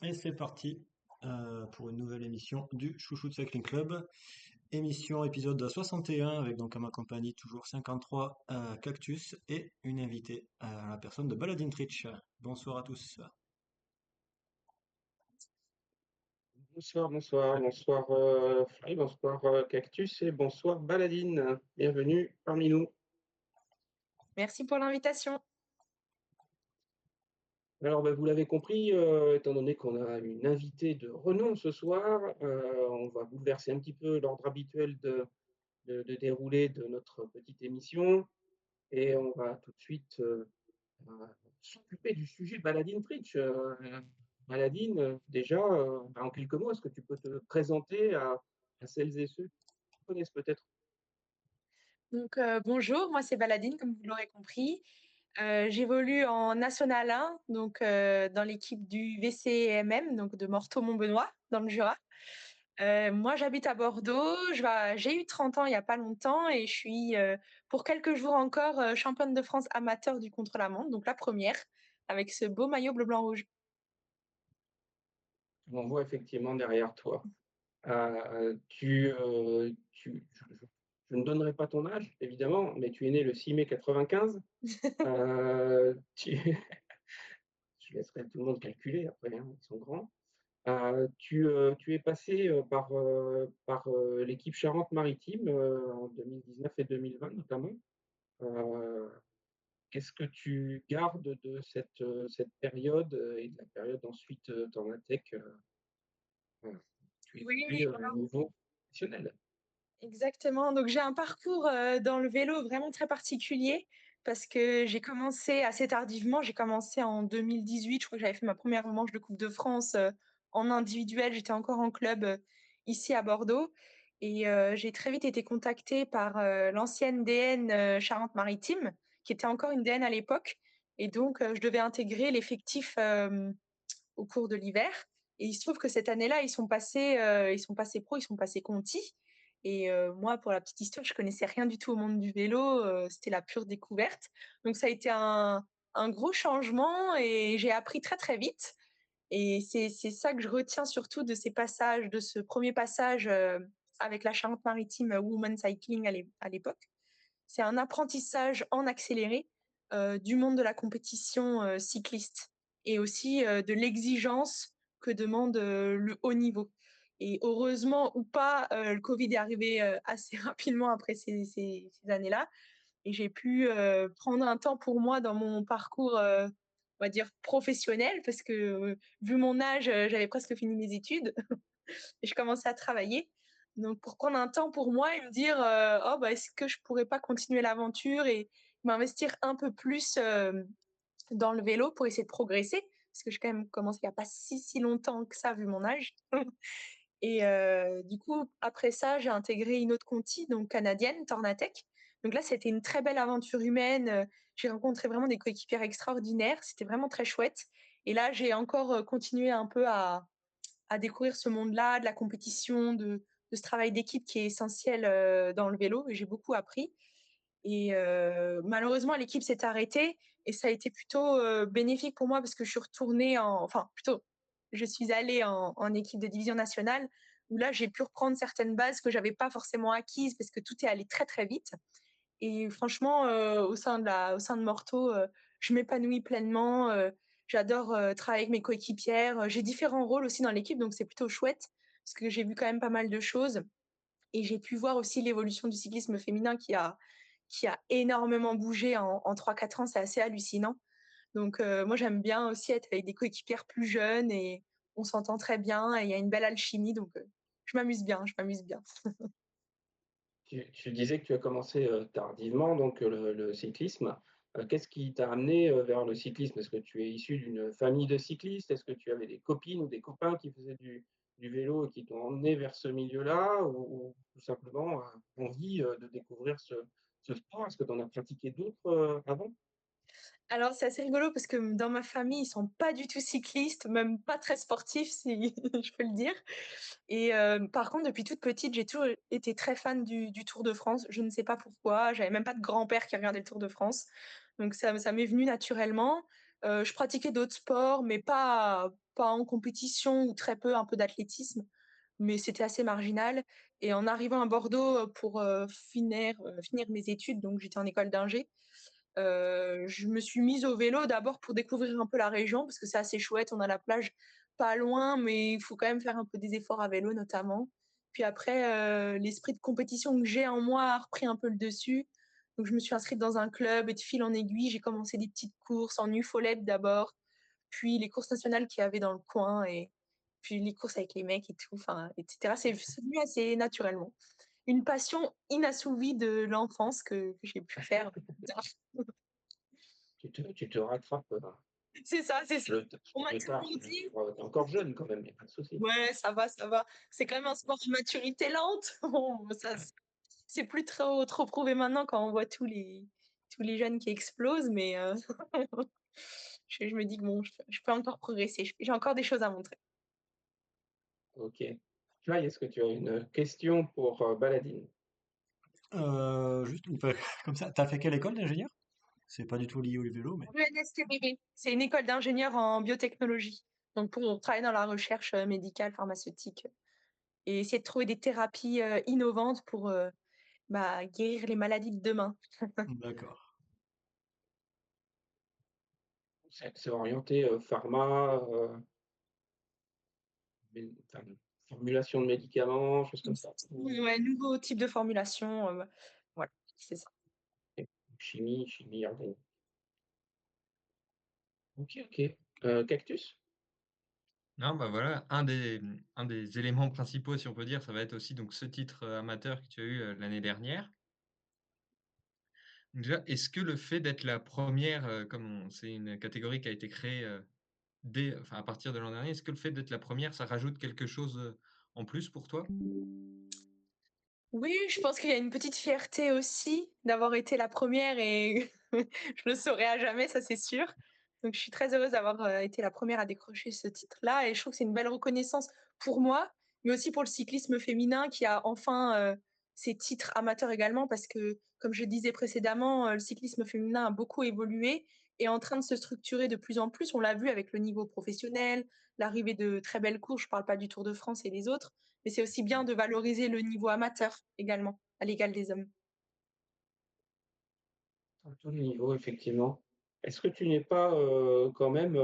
Et c'est parti pour une nouvelle émission du Chouchou de Cycling Club. Émission épisode 61 avec donc à ma compagnie toujours 53 Cactus et une invitée la personne de Baladine Tritch. Bonsoir à tous. Bonsoir Free, bonsoir Cactus et bonsoir Baladine. Bienvenue parmi nous. Merci pour l'invitation. Alors vous l'avez compris, étant donné qu'on a une invitée de renom ce soir, on va bouleverser un petit peu l'ordre habituel de déroulé de notre petite émission et on va tout de suite euh, s'occuper du sujet Baladine Fritsch. Baladine, déjà, en quelques mots, est-ce que tu peux te présenter à celles et ceux qui te connaissent peut-être? Donc, bonjour, moi c'est Baladine, comme vous l'aurez compris. J'évolue en National 1, donc dans l'équipe du VCMM, donc de Morteau-Mont-Benoît, dans le Jura. Moi, j'habite à Bordeaux. J'ai eu 30 ans il n'y a pas longtemps et je suis, pour quelques jours encore, championne de France amateur du contre-la-montre, donc la première, avec ce beau maillot bleu-blanc-rouge. On voit effectivement derrière toi. Je ne donnerai pas ton âge, évidemment, mais tu es né le 6 mai 95. Euh, tu, je laisserai tout le monde calculer après, hein, ils sont grands. Tu es passé par l'équipe Charente-Maritime en 2019 et 2020 notamment. Euh, Qu'est-ce que tu gardes de cette période et de la période ensuite Tornatec tu Oui, évolues oui. à un niveau professionnel? Exactement, donc j'ai un parcours, dans le vélo vraiment très particulier parce que j'ai commencé assez tardivement. J'ai commencé en 2018, je crois que j'avais fait ma première manche de Coupe de France, en individuel. J'étais encore en club, ici à Bordeaux et j'ai très vite été contactée par, l'ancienne DN, Charente-Maritime, qui était encore une DN à l'époque et donc je devais intégrer l'effectif, au cours de l'hiver et il se trouve que cette année-là, ils sont passés pro, ils sont passés conti et moi, pour la petite histoire, je connaissais rien du tout au monde du vélo, c'était la pure découverte. Donc ça a été un gros changement et j'ai appris très, très vite et c'est ça que je retiens surtout de ces passages, de ce premier passage, avec la Charente-Maritime Women Cycling à l'époque. C'est un apprentissage en accéléré, du monde de la compétition, cycliste et aussi, de l'exigence que demande, le haut niveau et heureusement ou pas, le covid est arrivé, assez rapidement après ces années-là et j'ai pu, prendre un temps pour moi dans mon parcours, on va dire professionnel parce que, vu mon âge, j'avais presque fini mes études et je commençais à travailler. Donc pour prendre un temps pour moi et me dire, «Oh bah, est-ce que je pourrais pas continuer l'aventure et m'investir un peu plus, dans le vélo pour essayer de progresser?» parce que j'ai quand même commencé il y a pas si longtemps que ça vu mon âge. Et du coup, après ça, j'ai intégré une autre conti, donc canadienne, Tornatec. Donc là, c'était une très belle aventure humaine, j'ai rencontré vraiment des coéquipières extraordinaires, c'était vraiment très chouette et là, j'ai encore, continué un peu à découvrir ce monde-là, de la compétition, de ce travail d'équipe qui est essentiel, dans le vélo et j'ai beaucoup appris et malheureusement l'équipe s'est arrêtée et ça a été plutôt, bénéfique pour moi parce que je suis retournée enfin plutôt, je suis allée en équipe de division nationale où là j'ai pu reprendre certaines bases que j'avais pas forcément acquises parce que tout est allé très, très vite et franchement, au sein de Morteau, je m'épanouis pleinement, j'adore, travailler avec mes coéquipières, j'ai différents rôles aussi dans l'équipe donc c'est plutôt chouette parce que j'ai vu quand même pas mal de choses et j'ai pu voir aussi l'évolution du cyclisme féminin qui a énormément bougé en 3-4 ans, c'est assez hallucinant. Donc moi j'aime bien aussi être avec des coéquipières plus jeunes et on s'entend très bien et il y a une belle alchimie donc je m'amuse bien, je m'amuse bien. Tu disais que tu as commencé tardivement donc le cyclisme. Qu'est-ce qui t'a amené vers le cyclisme? Est-ce que tu es issu d'une famille de cyclistes? Est-ce que tu avais des copines ou des copains qui faisaient du vélo et qui t'ont emmené vers ce milieu-là? Ou tout simplement envie de découvrir ce sport? Est-ce que tu en as pratiqué d'autres avant? Alors c'est assez rigolo parce que dans ma famille, ils sont pas du tout cyclistes, même pas très sportifs si je peux le dire et par contre depuis toute petite, j'ai toujours été très fan du Tour de France. Je ne sais pas pourquoi, j'avais même pas de grand-père qui regardait le Tour de France, donc ça m'est venu naturellement. Je pratiquais d'autres sports, mais pas en compétition ou très peu, un peu d'athlétisme, mais c'était assez marginal. Et en arrivant à Bordeaux pour finir mes études, donc j'étais en école d'ingé, je me suis mise au vélo d'abord pour découvrir un peu la région, parce que c'est assez chouette. On a la plage pas loin, mais il faut quand même faire un peu des efforts à vélo notamment. Puis après, l'esprit de compétition que j'ai en moi a repris un peu le dessus. Donc je me suis inscrite dans un club et de fil en aiguille, j'ai commencé des petites courses en UFOLET d'abord, puis les courses nationales qu'il y avait dans le coin et puis les courses avec les mecs et tout, enfin, etc. C'est venu assez naturellement. Une passion inassouvie de l'enfance que j'ai pu faire plus tard. Tu te rattrapes C'est ça, c'est ça. sur On m'a le tard. toujours dit T'es encore jeune quand même, il n'y a pas de souci. ouais, ça va, ça va. C'est quand même un sport de maturité lente. Bon, ça, c'est plus trop prouvé maintenant quand on voit tous les jeunes qui explosent, mais je me dis que bon, je peux encore progresser. J'ai encore des choses à montrer. Ok. Joy, est-ce que tu as une question pour Baladine? Juste une fois, comme ça, t'as fait quelle école d'ingénieur? C'est pas du tout lié au vélo, mais ENSTBB, c'est une école d'ingénieur en biotechnologie. Donc pour travailler dans la recherche médicale, pharmaceutique et essayer de trouver des thérapies innovantes pour guérir les maladies de demain. d'accord. C'est orienté pharma, enfin, formulation de médicaments, choses comme ça. Ouais, nouveau type de formulation, voilà, c'est ça. Chimie organique. Ok, ok. Cactus? Non, bah voilà, un des éléments principaux, si on peut dire, ça va être aussi donc ce titre amateur que tu as eu l'année dernière. Donc déjà, est-ce que le fait d'être la première, c'est une catégorie qui a été créée enfin, à partir de l'an dernier, est-ce que le fait d'être la première, ça rajoute quelque chose en plus pour toi? Oui, je pense qu'il y a une petite fierté aussi d'avoir été la première et je le saurai à jamais, ça c'est sûr. Donc je suis très heureuse d'avoir été la première à décrocher ce titre-là et je trouve que c'est une belle reconnaissance pour moi, mais aussi pour le cyclisme féminin qui a enfin ses titres amateurs également parce que, comme je disais précédemment, le cyclisme féminin a beaucoup évolué et est en train de se structurer de plus en plus. On l'a vu avec le niveau professionnel, l'arrivée de très belles courses, je ne parle pas du Tour de France et des autres, mais c'est aussi bien de valoriser le niveau amateur également, à l'égal des hommes. À tout niveau, effectivement. Est-ce que tu n'es pas quand même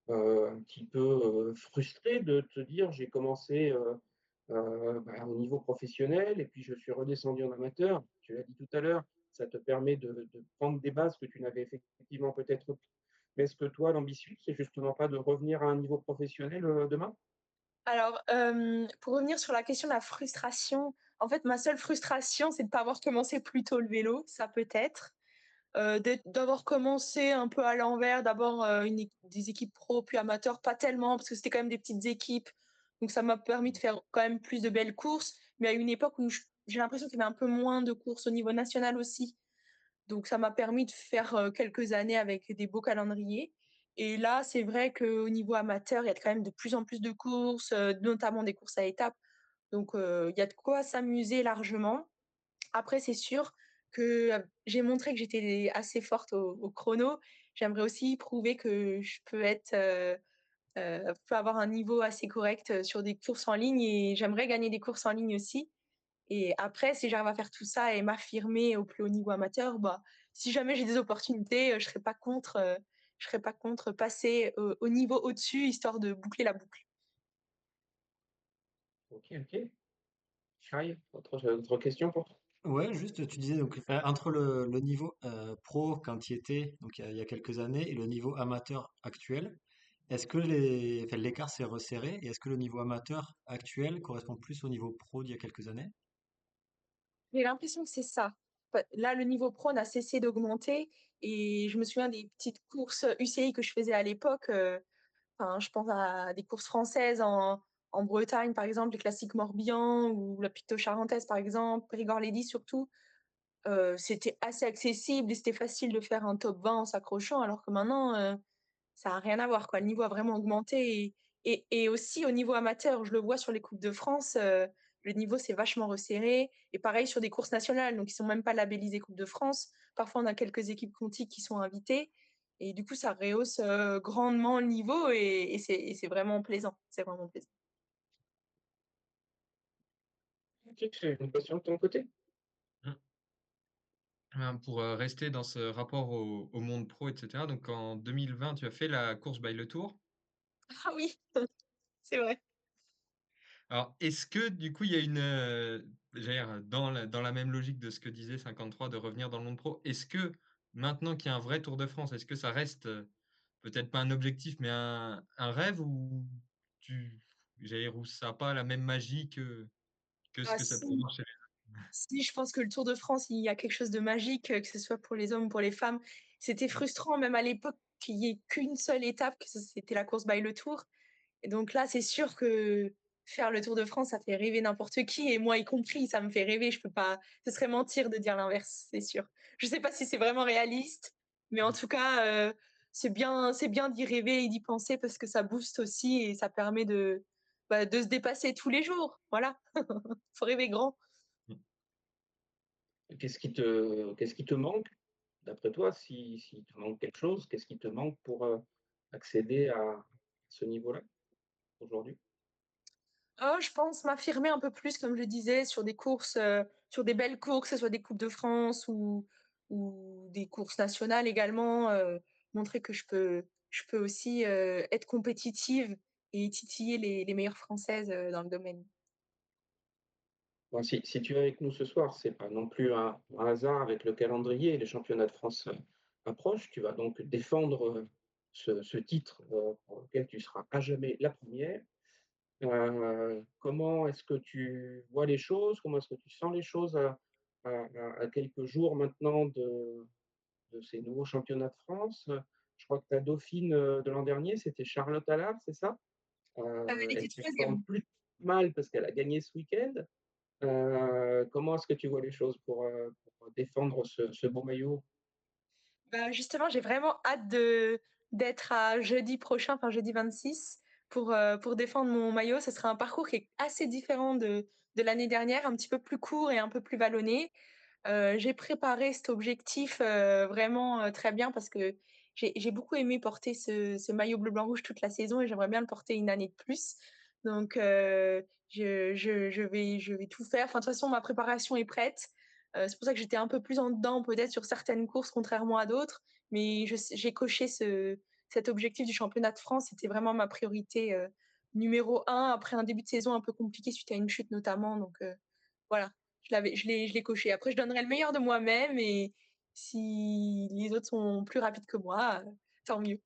un petit peu frustré de te dire j'ai commencé au niveau professionnel et puis je suis redescendu en amateur? Tu l'as dit tout à l'heure, ça te permet de prendre des bases que tu n'avais effectivement peut-être pas. Mais est-ce que toi, l'ambition, c'est justement pas de revenir à un niveau professionnel demain? Alors, pour revenir sur la question de la frustration, en fait, ma seule frustration, c'est de ne pas avoir commencé plus tôt le vélo, ça peut-être. D'avoir commencé un peu à l'envers, d'abord des équipes pro, puis amateurs, pas tellement, parce que c'était quand même des petites équipes. Donc ça m'a permis de faire quand même plus de belles courses, mais à une époque où j'ai l'impression qu'il y avait un peu moins de courses au niveau national aussi. Donc ça m'a permis de faire quelques années avec des beaux calendriers. Et là, c'est vrai qu'au niveau amateur, il y a quand même de plus en plus de courses, notamment des courses à étapes. Donc il y a de quoi s'amuser largement. Après, c'est sûr que j'ai montré que j'étais assez forte au chrono. J'aimerais aussi prouver que je peux avoir un niveau assez correct sur des courses en ligne et j'aimerais gagner des courses en ligne aussi. Et après, si j'arrive à faire tout ça et m'affirmer au plus haut niveau amateur, si jamais j'ai des opportunités, je serais pas contre passer au niveau au-dessus, histoire de boucler la boucle. Ok, ok. Shai, autre question pour toi? Ouais, juste, tu disais donc entre le niveau pro quand tu y étais, donc il y a quelques années, et le niveau amateur actuel, est-ce que enfin, l'écart s'est resserré et est-ce que le niveau amateur actuel correspond plus au niveau pro d'il y a quelques années? J'ai l'impression que c'est ça. Là, le niveau pro n'a cessé d'augmenter et je me souviens des petites courses UCI que je faisais à l'époque. Enfin, je pense à des courses françaises en Bretagne, par exemple, les classiques Morbihan ou la Picto-Charentaise, par exemple, Périgord-Lédy surtout. C'était assez accessible et c'était facile de faire un top 20 en s'accrochant, alors que maintenant, ça a rien à voir, quoi. Le niveau a vraiment augmenté et aussi au niveau amateur, je le vois sur les coupes de France, le niveau s'est vachement resserré et pareil sur des courses nationales, donc ils sont même pas labellisés coupe de France. Parfois, on a quelques équipes Conti qui sont invitées Et du coup, ça rehausse grandement le niveau et c'est vraiment plaisant. C'est vraiment plaisant. Ok, c'est une passion de ton côté? Mmh. Pour, rester dans ce rapport au monde pro et cetera, donc en 2020, tu as fait la course by le Tour. Ah oui, c'est vrai. Alors, est-ce que du coup, il y a une, j'allais dire, dans la même logique de ce que disait 53 de revenir dans le monde pro, est-ce que maintenant qu'il y a un vrai Tour de France, est-ce que ça reste, peut-être pas un objectif, mais un rêve ou tu j'allais dire, où ça a pas la même magie que ce Ah que ça peut si, avoir chez si, je pense que le Tour de France, il y a quelque chose de magique, que ce soit pour les hommes ou pour les femmes. C'était frustrant même à l'époque qu'il y ait qu'une seule étape, que c'était la course by le Tour. Et donc là, c'est sûr que faire le Tour de France, ça fait rêver n'importe qui et moi y compris, ça me fait rêver. Je peux pas, ce serait mentir de dire l'inverse, c'est sûr. Je sais pas si c'est vraiment réaliste, mais en les tout cas, c'est bien d'y rêver et d'y penser parce que ça booste aussi et ça permet de se dépasser tous les jours. Voilà, faut rêver grand. mmh. Qu'est-ce qui te manque, d'après toi, s'il te manque quelque chose, qu'est-ce qui te manque pour accéder à ce niveau-là aujourd'hui? Oh, je pense m'affirmer un peu plus, comme je disais, sur des courses, sur des belles courses, que ce soit des coupes de France ou des courses nationales également, montrer que je peux aussi, être compétitive et titiller les meilleures françaises, dans le domaine. Bon, si tu es avec nous ce soir, c'est pas non plus un hasard avec le calendrier. Les championnats de France approchent. Tu vas donc défendre ce titre pour lequel tu seras à jamais la première. Comment est-ce que tu vois les choses? Comment est-ce que tu sens les choses à quelques jours maintenant de ces nouveaux championnats de France? Je crois que ta dauphine de l'an dernier, c'était Charlotte Allard, c'est ça? Elle était Elle performe 3e. plus mal parce qu'elle a gagné ce week-end. Comment est-ce que tu vois les choses pour défendre ce beau maillot? Bah, justement, j'ai vraiment hâte d'être à jeudi prochain, enfin jeudi 26 pour défendre mon maillot. Ce sera un parcours qui est assez différent de l'année dernière, un petit peu plus court et un peu plus vallonné. J'ai préparé cet objectif, vraiment, très bien parce que j'ai beaucoup aimé porter ce maillot bleu, blanc, rouge toute la saison et j'aimerais bien le porter une année de plus. Donc je vais tout faire. Enfin, de toute façon, ma préparation est prête. C'est pour ça que j'étais un peu plus en dedans peut-être sur certaines courses contrairement à d'autres, mais j'ai coché cet objectif du championnat de France. C'était vraiment ma priorité, numéro 1 après un début de saison un peu compliqué suite à une chute notamment, donc voilà, je l'ai coché. Après, je donnerai le meilleur de moi-même et si les autres sont plus rapides que moi, tant mieux.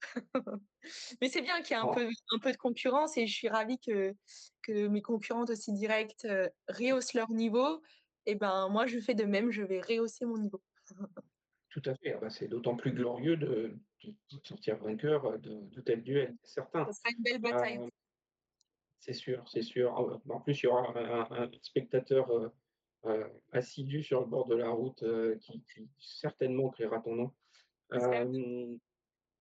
Mais c'est bien qu'il y ait un En peu un peu de concurrence et je suis ravie que mes concurrentes aussi directes, rehaussent leur niveau et ben, moi, je fais de même, je vais rehausser mon niveau. Tout à fait, ah bah, c'est d'autant plus glorieux de sortir vainqueur de tels duels, c'est certain. Ça sera une belle bataille. Heu, c'est sûr, c'est sûr. En plus, il y aura un spectateur assidu sur le bord de la route qui certainement criera ton nom. J'espère. Hem,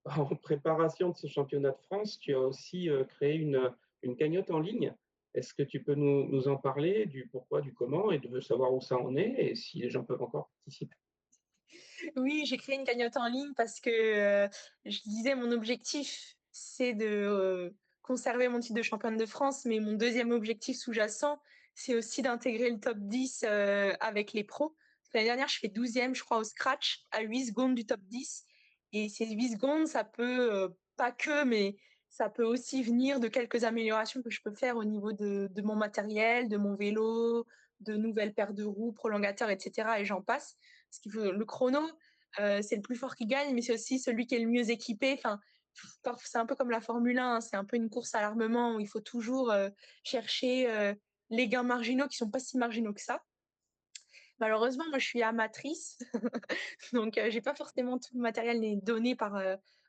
En préparation de ce championnat de France, tu as aussi créé une cagnotte en ligne. Est-ce que tu peux nous en parler, du pourquoi, du comment et de savoir où ça en est et si les gens peuvent encore participer? Oui, j'ai créé une cagnotte en ligne parce que, je disais mon objectif, c'est de, conserver mon titre de championne de France, mais mon deuxième objectif sous-jacent, c'est aussi d'intégrer le top 10, avec les pros. L'année dernière, je fais 12e, je crois, au scratch, à 8 secondes du top 10 et ces 8 secondes, ça peut, pas que, mais ça peut aussi venir de quelques améliorations que je peux faire au niveau de mon matériel, de mon vélo, de nouvelles paires de roues, prolongateurs et cetera et j'en passe. Parce qu'il faut le chrono, c'est le plus fort qui gagne, mais c'est aussi celui qui est le mieux équipé. Enfin, c'est un peu comme la Formule 1, hein, c'est un peu une course à l'armement où il faut toujours chercher les gains marginaux qui sont pas si marginaux que ça. Malheureusement, moi, je suis amatrice, donc j'ai pas forcément tout le matériel n'est donné par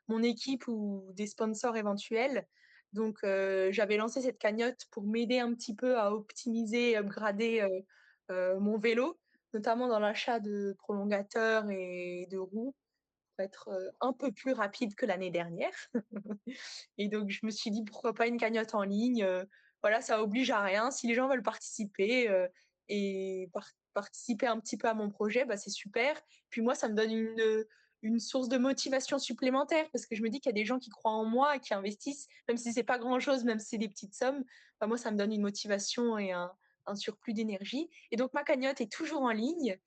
mon équipe ou des sponsors éventuels. Donc j'avais lancé cette cagnotte pour m'aider un petit peu à optimiser, upgrader mon vélo, notamment dans l'achat de prolongateurs et de roues pour être un peu plus rapide que l'année dernière. Et donc je me suis dit pourquoi pas une cagnotte en ligne. Voilà, ça oblige à rien. Si les gens veulent participer et participer un petit peu à mon projet, bah, c'est super. Puis moi, ça me donne une source de motivation supplémentaire parce que je me dis qu'il y a des gens qui croient en moi et qui investissent, même si c'est pas grand-chose, même si c'est des petites sommes. Bah, moi, ça me donne une motivation et un surplus d'énergie. Et donc, ma cagnotte est toujours en ligne.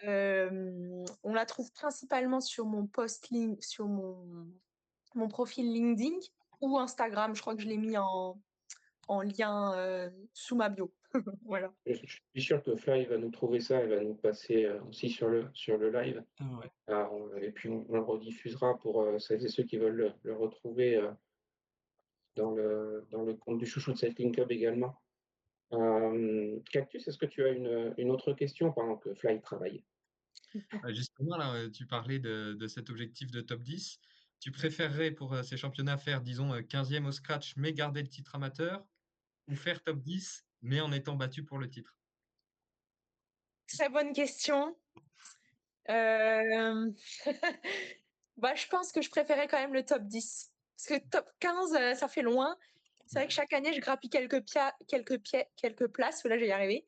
On la trouve principalement sur mon sur mon profil LinkedIn ou Instagram. Je crois que je l'ai mis en lien sous ma bio. Voilà. Je suis sûr que Fly va nous trouver ça et va nous passer aussi sur le live. Ouais. Et puis on le rediffusera pour celles et ceux qui veulent le retrouver dans le compte du Chouchou de Cycling Club également. Cactus, est-ce que tu as une autre question pendant que Fly travaille? Justement, là, tu parlais de cet objectif de top 10. Tu préférerais pour ces championnats faire, disons, 15e au scratch, mais garder le titre amateur, ou faire top 10, mais en étant battu pour le titre? Très bonne question. Euh, Bah, je pense que je préférais quand même le top 10. Parce que top 15, ça fait loin. C'est vrai que chaque année, je grappille quelques places. Là, je vais y arriver.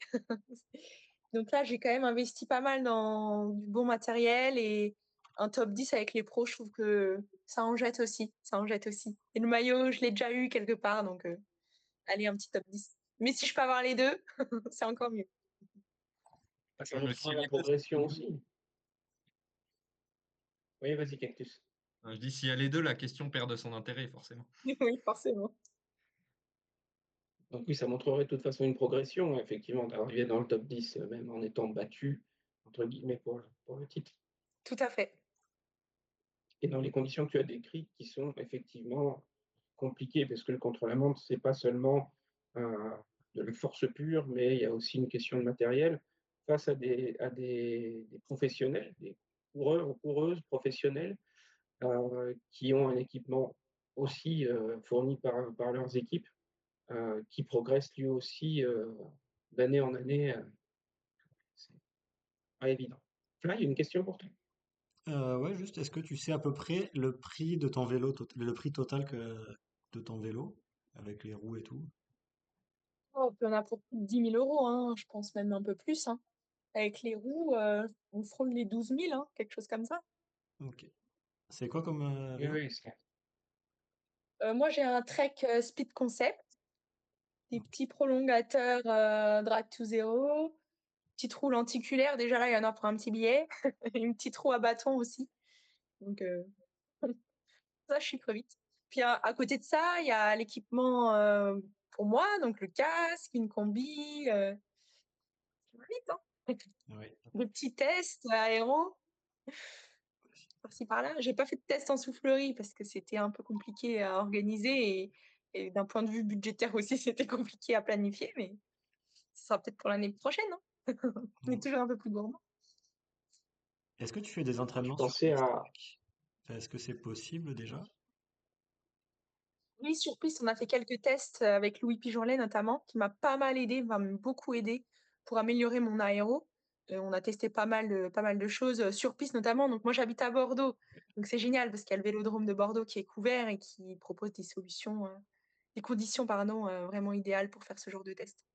Donc là, j'ai quand même investi pas mal dans du bon matériel et un top 10 avec les pros, je trouve que ça en jette aussi. Ça en jette aussi. Et le maillot, je l'ai déjà eu quelque part. Donc, allez, un petit top 10. Mais si je peux avoir les deux, c'est encore mieux. Ça Si montrera la les deux, progression aussi. Oui, vas-y, Cactus. je dis, s'il y a les deux, la question perd de son intérêt, forcément. Oui, forcément. Donc oui, ça montrerait de toute façon une progression, effectivement, d'arriver dans le top 10, même en étant battu, entre guillemets, pour le titre. Tout à fait. Et dans les conditions que tu as décrites, qui sont effectivement compliquées, parce que le contre-la-montre, c'est pas seulement de la force pure, mais il y a aussi une question de matériel face à des professionnels, des coureurs ou coureuses professionnels qui ont un équipement aussi fourni par leurs équipes, qui progressent lui aussi d'année en année. C'est pas évident. Fly, une question pour toi. Ouais, juste, est-ce que tu sais à peu près le prix de ton vélo, le prix total de ton vélo, avec les roues et tout? Oh, puis on a pour plus de 10 000 euros, hein, je pense même un peu plus. Hein. Avec les roues, on frôle les 12 000, hein, quelque chose comme ça. Ok. C'est quoi comme Oui, vélo? oui, Moi, j'ai un Trek Speed Concept, des petits prolongateurs Drag to Zero, petite roue lenticulaire. Déjà là, il y en a pour un petit billet. Une petite roue à bâton aussi. Donc, ça, je suis très vite. Puis à côté de ça, il y a l'équipement pour moi, donc le casque, une combi. Ça va vite, hein. Ouais. Des petits tests aéro. Par-ci par-là. J'ai pas fait de test en soufflerie parce que c'était un peu compliqué à organiser et d'un point de vue budgétaire aussi, c'était compliqué à planifier, mais ce sera peut-être pour l'année prochaine, hein. On est Ouais. toujours un peu plus gourmand. Est-ce que tu fais des je entraînements sur pensais piste à. avec? Enfin, est-ce que c'est possible déjà? Oui, sur piste, on a fait quelques tests avec Louis Pigeonlet notamment, qui m'a pas mal aidé, m'a beaucoup aidé pour améliorer mon aéro. On a testé pas mal de choses sur piste notamment. Donc moi, j'habite à Bordeaux, donc c'est génial parce qu'il y a le Vélodrome de Bordeaux qui est couvert et qui propose des solutions, des conditions pardon, vraiment idéales pour faire ce genre de test.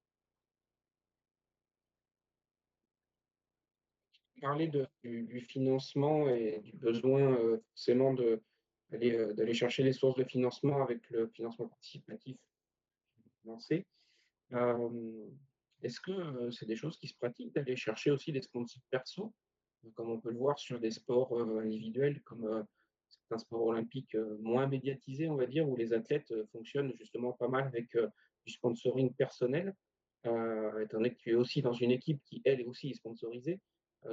Parler du financement et du besoin forcément d'aller chercher les sources de financement avec le financement participatif lancé. Euh, Est-ce que c'est des choses qui se pratiquent d'aller chercher aussi des sponsors perso, comme on peut le voir sur des sports individuels, comme certains sports olympiques moins médiatisés, on va dire, où les athlètes fonctionnent justement pas mal avec du sponsoring personnel, étant donné que tu es aussi dans une équipe qui, elle, est aussi sponsorisée.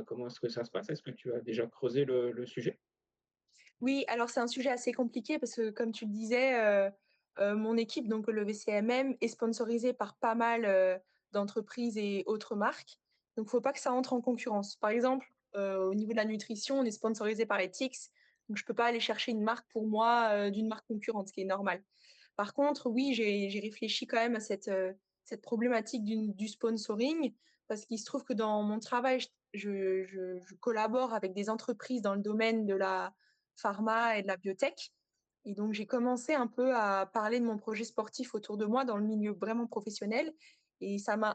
Comment est-ce que ça se passe? Est-ce que tu as déjà creusé le sujet? Oui, alors c'est un sujet assez compliqué parce que comme tu le disais, mon équipe, donc le VCMM, est sponsorisée par pas mal d'entreprises et autres marques. Donc, il faut pas que ça entre en concurrence. Par exemple, au niveau de la nutrition, on est sponsorisé par Ethics, donc je peux pas aller chercher une marque pour moi d'une marque concurrente, ce qui est normal. Par contre, oui, j'ai réfléchi quand même à cette problématique du sponsoring parce qu'il se trouve que dans mon travail, je collabore avec des entreprises dans le domaine de la pharma et de la biotech. Et donc, j'ai commencé un peu à parler de mon projet sportif autour de moi dans le milieu vraiment professionnel. Et ça m'a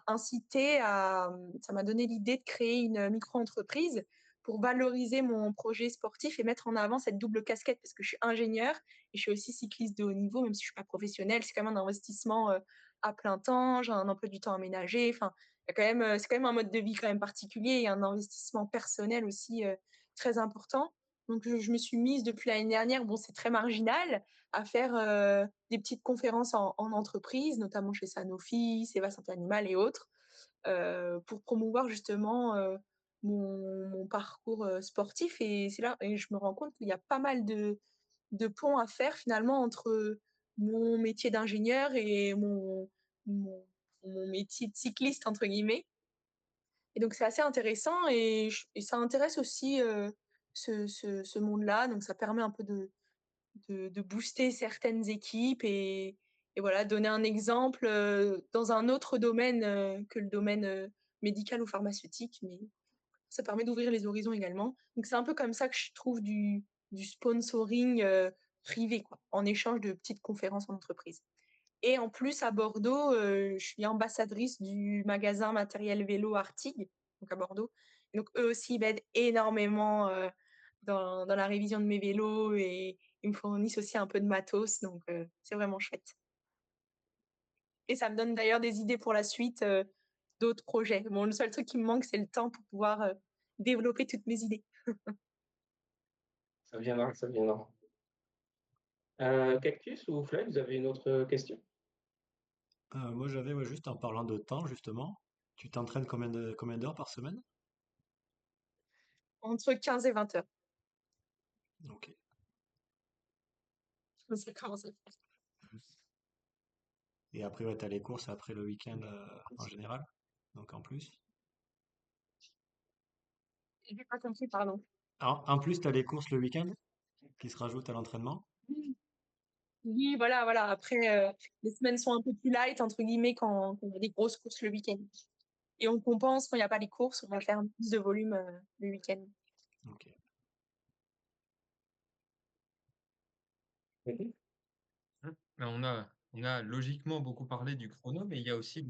donné l'idée de créer une micro-entreprise pour valoriser mon projet sportif et mettre en avant cette double casquette parce que je suis ingénieure et je suis aussi cycliste de haut niveau, même si je suis pas professionnelle. C'est quand même un investissement à plein temps, j'ai un emploi du temps aménagé. Enfin, c'est quand même un mode de vie quand même particulier et un investissement personnel aussi très important. Donc, je me suis mise depuis l'année dernière, bon, c'est très marginal, à faire des petites conférences en entreprise, notamment chez Sanofi, Seva Santé Animale et autres, pour promouvoir justement mon parcours sportif. Et c'est là et je me rends compte qu'il y a pas mal de ponts à faire finalement entre mon métier d'ingénieur et mon, mon métier de cycliste, entre guillemets. Et donc, c'est assez intéressant et ça intéresse aussi ce monde-là. Donc, ça permet un peu de booster certaines équipes et voilà, donner un exemple dans un autre domaine que le domaine médical ou pharmaceutique. Mais ça permet d'ouvrir les horizons également. Donc, c'est un peu comme ça que je trouve du sponsoring privé, quoi, en échange de petites conférences en entreprise. Et en plus, à Bordeaux, je suis ambassadrice du magasin matériel vélo Artig, donc à Bordeaux. Et donc, eux aussi, ils m'aident énormément dans la révision de mes vélos et ils me fournissent aussi un peu de matos. Donc, c'est vraiment chouette. Et ça me donne d'ailleurs des idées pour la suite d'autres projets. Bon, le seul truc qui me manque, c'est le temps pour pouvoir développer toutes mes idées. Ça viendra, ça viendra. Cactus ou Flavie, vous avez une autre question? Moi, j'avais juste en parlant de temps, justement. Tu t'entraînes combien d'heures par semaine? Entre 15 et 20 heures. Ok. Ça commence à faire. Et après, ouais, t'as les courses après le week-end en général. Donc en plus. J'ai pas compris, pardon. En plus, t'as les courses le week-end qui se rajoutent à l'entraînement. Oui, voilà, voilà. Après, les semaines sont un peu plus light, entre guillemets, quand on a des grosses courses le week-end. Et on compense quand il n'y a pas les courses, on va faire un peu plus de volume le week-end. Ok. Mhm. Mais on a logiquement beaucoup parlé du chrono, mais il y a aussi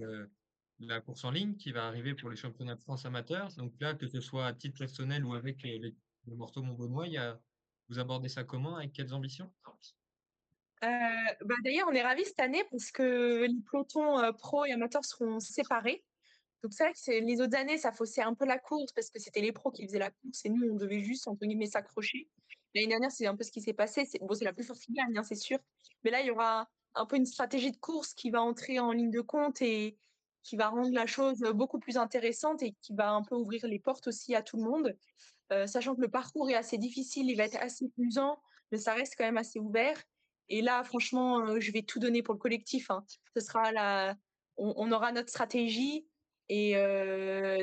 la course en ligne qui va arriver pour les championnats de France amateurs. Donc là, que ce soit à titre personnel ou avec le Morteau Montbonnois, vous abordez ça comment, avec quelles ambitions? D'ailleurs, on est ravis cette année parce que les pelotons pro et amateurs seront séparés. Donc c'est vrai que les autres années, ça faussait un peu la course parce que c'était les pros qui faisaient la course et nous, on devait juste, entre guillemets, s'accrocher. L'année dernière, c'est un peu ce qui s'est passé. Bon, c'est la plus forte qui gagne, hein, c'est sûr. Mais là, il y aura un peu une stratégie de course qui va entrer en ligne de compte et qui va rendre la chose beaucoup plus intéressante et qui va un peu ouvrir les portes aussi à tout le monde. Sachant que le parcours est assez difficile, il va être assez usant, mais ça reste quand même assez ouvert. Et là, franchement, je vais tout donner pour le collectif, hein. Ce sera on aura notre stratégie et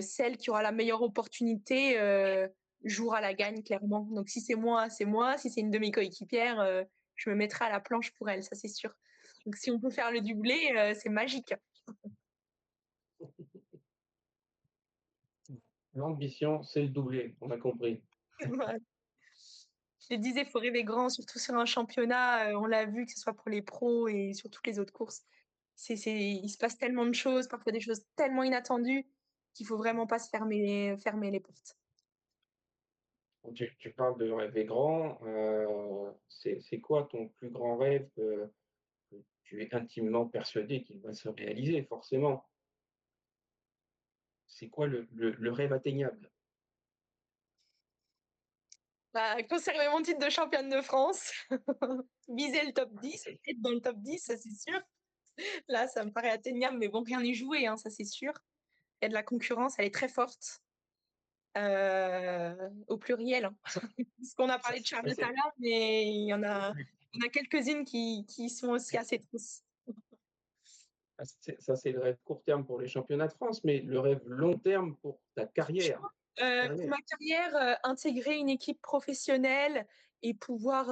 celle qui aura la meilleure opportunité jouera la gagne, clairement. Donc, si c'est moi, c'est moi. Si c'est une de mes coéquipières, je me mettrai à la planche pour elle, ça c'est sûr. Donc, si on peut faire le doublé, c'est magique. L'ambition, c'est le doublé, on a compris. Voilà. Je te disais, il faut rêver grand, surtout sur un championnat. On l'a vu, que ce soit pour les pros et sur toutes les autres courses. Il se passe tellement de choses, parfois des choses tellement inattendues qu'il faut vraiment pas se fermer les portes. Tu parles de rêver grand. C'est quoi ton plus grand rêve que tu es intimement persuadé qu'il va se réaliser, forcément? C'est quoi le rêve atteignable? Bah, conserver mon titre de championne de France, viser le top 10, être dans le top 10, ça c'est sûr. Là, ça me paraît atteignable, mais bon, rien n'est joué, hein, ça c'est sûr. Il y a de la concurrence, elle est très forte, au pluriel, hein. Parce qu'on a Ça, parlé de ça, Charles tout c'est à l'heure, mais il y en a quelques-unes qui sont aussi assez trousses. c'est le rêve court terme pour les championnats de France, mais le rêve long terme pour ta carrière. Pour ma carrière, intégrer une équipe professionnelle et pouvoir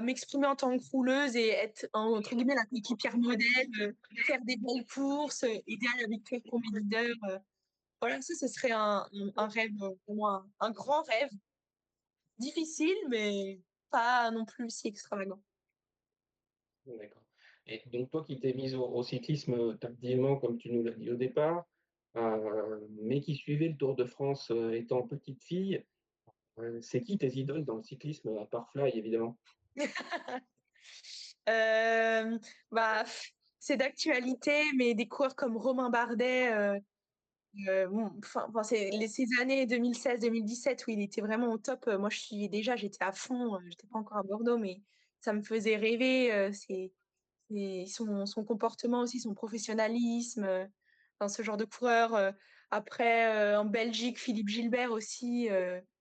m'exprimer en tant que rouleuse et être entre guillemets la coéquipière modèle, faire des belles courses, aider à la victoire pour mes leaders. Voilà, ça, ce serait un rêve pour moi, un grand rêve, difficile, mais pas non plus si extravagant. D'accord. Et donc toi qui t'es mise au cyclisme tardivement, comme tu nous l'as dit au départ, mais qui suivait le Tour de France étant petite fille. C'est qui tes idoles dans le cyclisme, à part Fly, évidemment? Bah, c'est d'actualité, mais des coureurs comme Romain Bardet, bon, enfin, ces années 2016-2017 où il était vraiment au top, moi je suivais déjà, j'étais à fond, j'étais pas encore à Bordeaux, mais ça me faisait rêver. Et son comportement aussi, son professionnalisme, dans ce genre de coureur. Après, en Belgique, Philippe Gilbert aussi,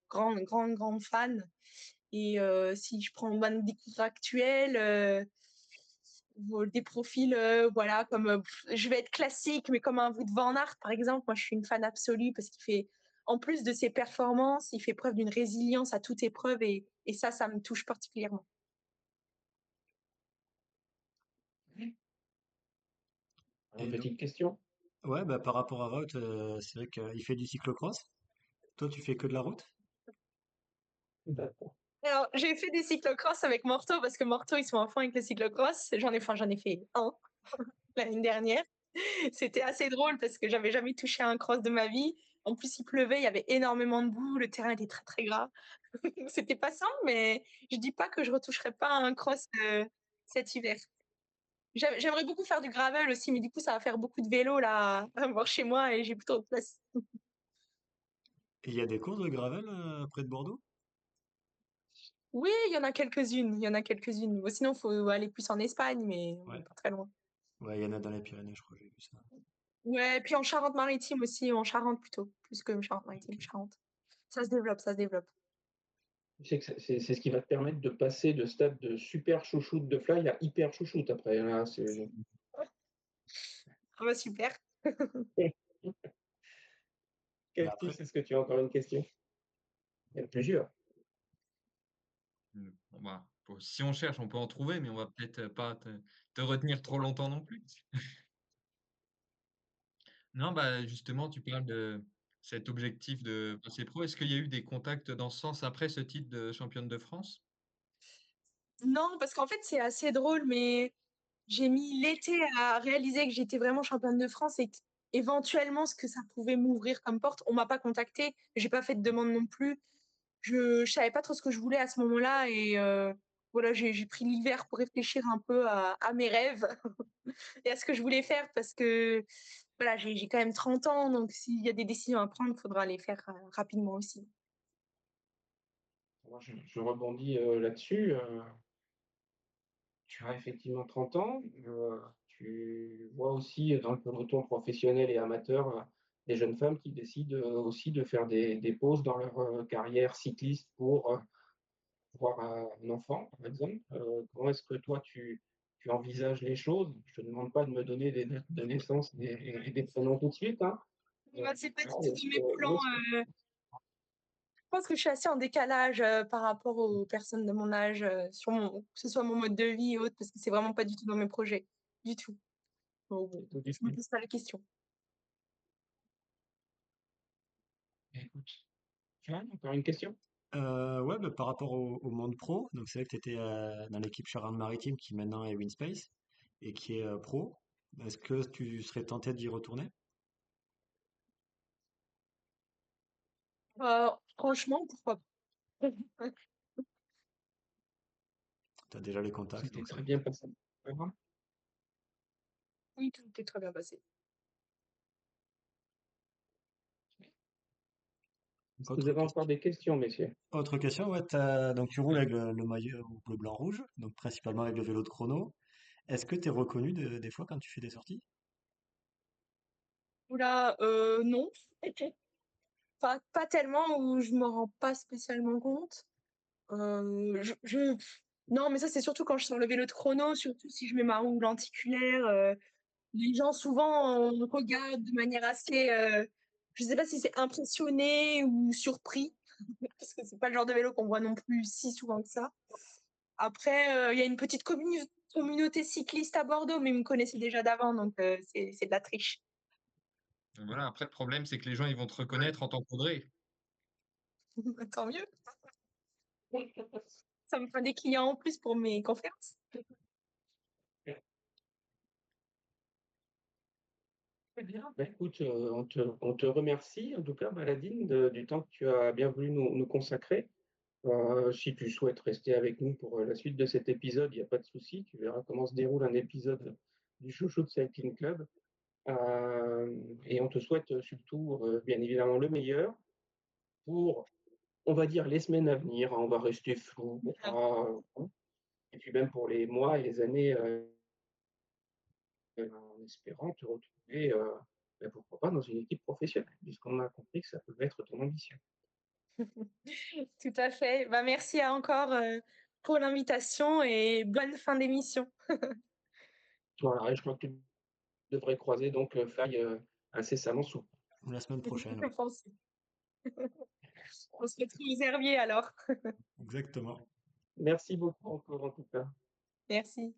grande fan. Et si je prends des coureurs actuels, des profils, voilà, comme je vais être classique, mais comme un Wout van Aert, par exemple. Moi, je suis une fan absolue parce qu'il fait, en plus de ses performances, il fait preuve d'une résilience à toute épreuve et ça me touche particulièrement. Et donc, Petite question. ouais, bah, par rapport à Wout, c'est vrai qu'il fait du cyclocross. Toi, tu fais que de la route? D'accord. Alors, j'ai fait des cyclocross avec Morto parce que Morto, ils sont en fond avec le cyclocross. J'en ai fait un l'année dernière. C'était assez drôle parce que j'avais jamais touché à un cross de ma vie. En plus, il pleuvait, il y avait énormément de boue, le terrain était très très gras. C'était pas simple, mais je dis pas que je retoucherai pas à un cross cet hiver. J'aimerais beaucoup faire du gravel aussi, mais du coup, ça va faire beaucoup de vélo là, à voir chez moi et j'ai plutôt de place. Et il y a des courses de gravel près de Bordeaux? Oui, il y en a quelques-unes, il y en a quelques-unes. Bon, sinon, faut aller plus en Espagne, mais on Ouais. est pas très loin. Ouais, il y en a dans les Pyrénées, je crois, j'ai vu ça. Ouais, puis en Charente-Maritime aussi, en Charente plutôt, plus que Charente-Maritime, Ok. Charente. Ça se développe, ça se développe. Tu sais que c'est ce qui va te permettre de passer de stade de super chouchoute de Fly à hyper chouchoute après. Là, Ah bah super. Mais après, Cactus, est-ce que tu as encore une question? Il y en a plusieurs. Bon, bah, si on cherche, on peut en trouver, mais on va peut-être pas te retenir trop longtemps non plus. Non, bah, justement, tu parles de cet objectif de passer pro. Est-ce qu'il y a eu des contacts dans ce sens après ce titre de championne de France? Non, parce qu'en fait, c'est assez drôle, mais j'ai mis l'été à réaliser que j'étais vraiment championne de France et éventuellement ce que ça pouvait m'ouvrir comme porte. On m'a pas contactée, j'ai pas fait de demande non plus. Je savais pas trop ce que je voulais à ce moment-là et voilà, j'ai pris l'hiver pour réfléchir un peu à mes rêves et à ce que je voulais faire parce que voilà, j'ai quand même 30 ans, donc s'il y a des décisions à prendre, il faudra les faire rapidement aussi. Moi, je rebondis là-dessus. Tu as effectivement 30 ans. Tu vois aussi dans le peloton professionnel et amateur des jeunes femmes qui décident aussi de faire des pauses dans leur carrière cycliste pour avoir un enfant, par exemple. Comment est-ce que toi, tu envisages les choses? Je te demande pas de me donner des dates de naissance et des prénoms tout de suite, hein. Bah, c'est pas du Voilà, tout dans mes où plans. est-ce que Je pense que je suis assez en décalage par rapport aux personnes de mon âge, que ce soit mon mode de vie et autres, parce que c'est vraiment pas du tout dans mes projets. Du tout. Donc, bon, tu je me pose pas la question. écoute, tu as encore une question? ouais, bah, par rapport au monde pro, donc c'est vrai que tu étais dans l'équipe Charente-Maritime qui maintenant est Winspace et qui est pro. Est-ce que tu serais tenté d'y retourner? Franchement, pourquoi pas? Tu as déjà les contacts, C'était donc très bien passé. Vraiment. Oui, tout est très bien passé. Est-ce que vous autre avez encore question. des questions, messieurs? Autre question, ouais, donc tu roules avec le maillot bleu, blanc, rouge, donc principalement avec le vélo de chrono. Est-ce que tu es reconnu des fois quand tu fais des sorties? Oula, non. Pas tellement où je me rends pas spécialement compte. Non, mais ça, c'est surtout quand je sors le vélo de chrono, surtout si je mets ma roue lenticulaire. Les gens souvent regardent de manière assez, je sais pas si c'est impressionné ou surpris, parce que c'est pas le genre de vélo qu'on voit non plus si souvent que ça. Après, il y a une petite communauté cycliste à Bordeaux, mais ils me connaissaient déjà d'avant, donc c'est de la triche. Voilà, après le problème, c'est que les gens, ils vont te reconnaître en tant qu'Audrey. Tant mieux. Ça me fera des clients en plus pour mes conférences. bien. Bah, écoute, on te remercie en tout cas, Baladine, du temps que tu as bien voulu nous consacrer. Si tu souhaites rester avec nous pour la suite de cet épisode, il n'y a pas de souci. Tu verras comment se déroule un épisode du Chouchou de Cycling Club. Et on te souhaite surtout, bien évidemment, le meilleur pour, on va dire, les semaines à venir, hein. On va rester flou, hein. Et puis même pour les mois et les années, en espérant te retrouver, bah, pourquoi pas dans une équipe professionnelle, puisqu'on a compris que ça pouvait être ton ambition. Tout à fait. Bah, merci encore pour l'invitation et bonne fin d'émission. Voilà, et je crois que tu devrais croiser donc Faye incessamment sous. La semaine prochaine, Je oui. pense. On se retrouve aux herbiers alors. Exactement. Merci beaucoup encore en tout cas. Merci.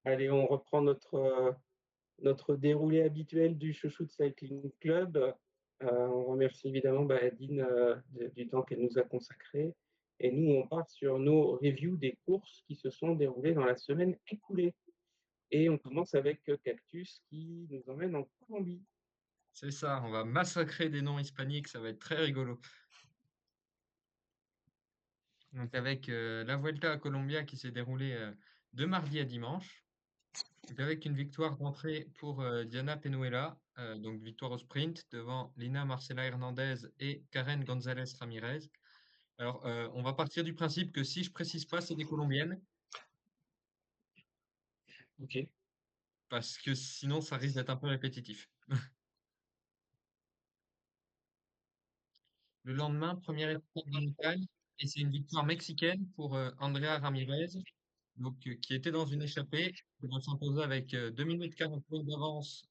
Allez, on reprend notre déroulé habituel du Chouchou de Cycling Club. On remercie évidemment Baladine du temps qu'elle nous a consacré. Et nous, on part sur nos reviews des courses qui se sont déroulées dans la semaine écoulée. Et on commence avec Cactus qui nous emmène en Colombie. C'est ça, on va massacrer des noms hispaniques, ça va être très rigolo. Donc avec la Vuelta à Colombia qui s'est déroulée de mardi à dimanche, donc avec une victoire d'entrée pour Diana Penuela, donc victoire au sprint devant Lina Marcela Hernandez et Karen González Ramirez. Alors on va partir du principe que si je précise pas, c'est des Colombiennes, Ok. parce que sinon ça risque d'être un peu répétitif. Le lendemain, première étape de montagne, et c'est une victoire mexicaine pour Andrea Ramirez, donc, qui était dans une échappée, qui va s'imposer avec 2 minutes 48 d'avance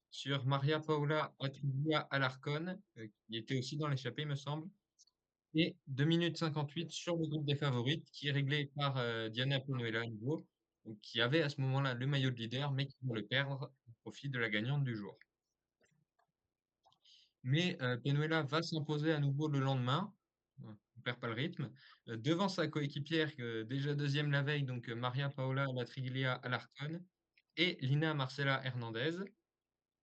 sur Maria Paula Atribula Alarcón, qui était aussi dans l'échappée, il me semble, et 2 minutes 58 sur le groupe des favorites, qui est réglé par Diana Penuela à nouveau, donc, qui avait à ce moment-là le maillot de leader, mais qui va le perdre au profit de la gagnante du jour. Mais Penuela va s'imposer à nouveau le lendemain, on ne perd pas le rythme, devant sa coéquipière déjà deuxième la veille, donc Maria Paola Latriglia Alarcón et Lina Marcela Hernandez.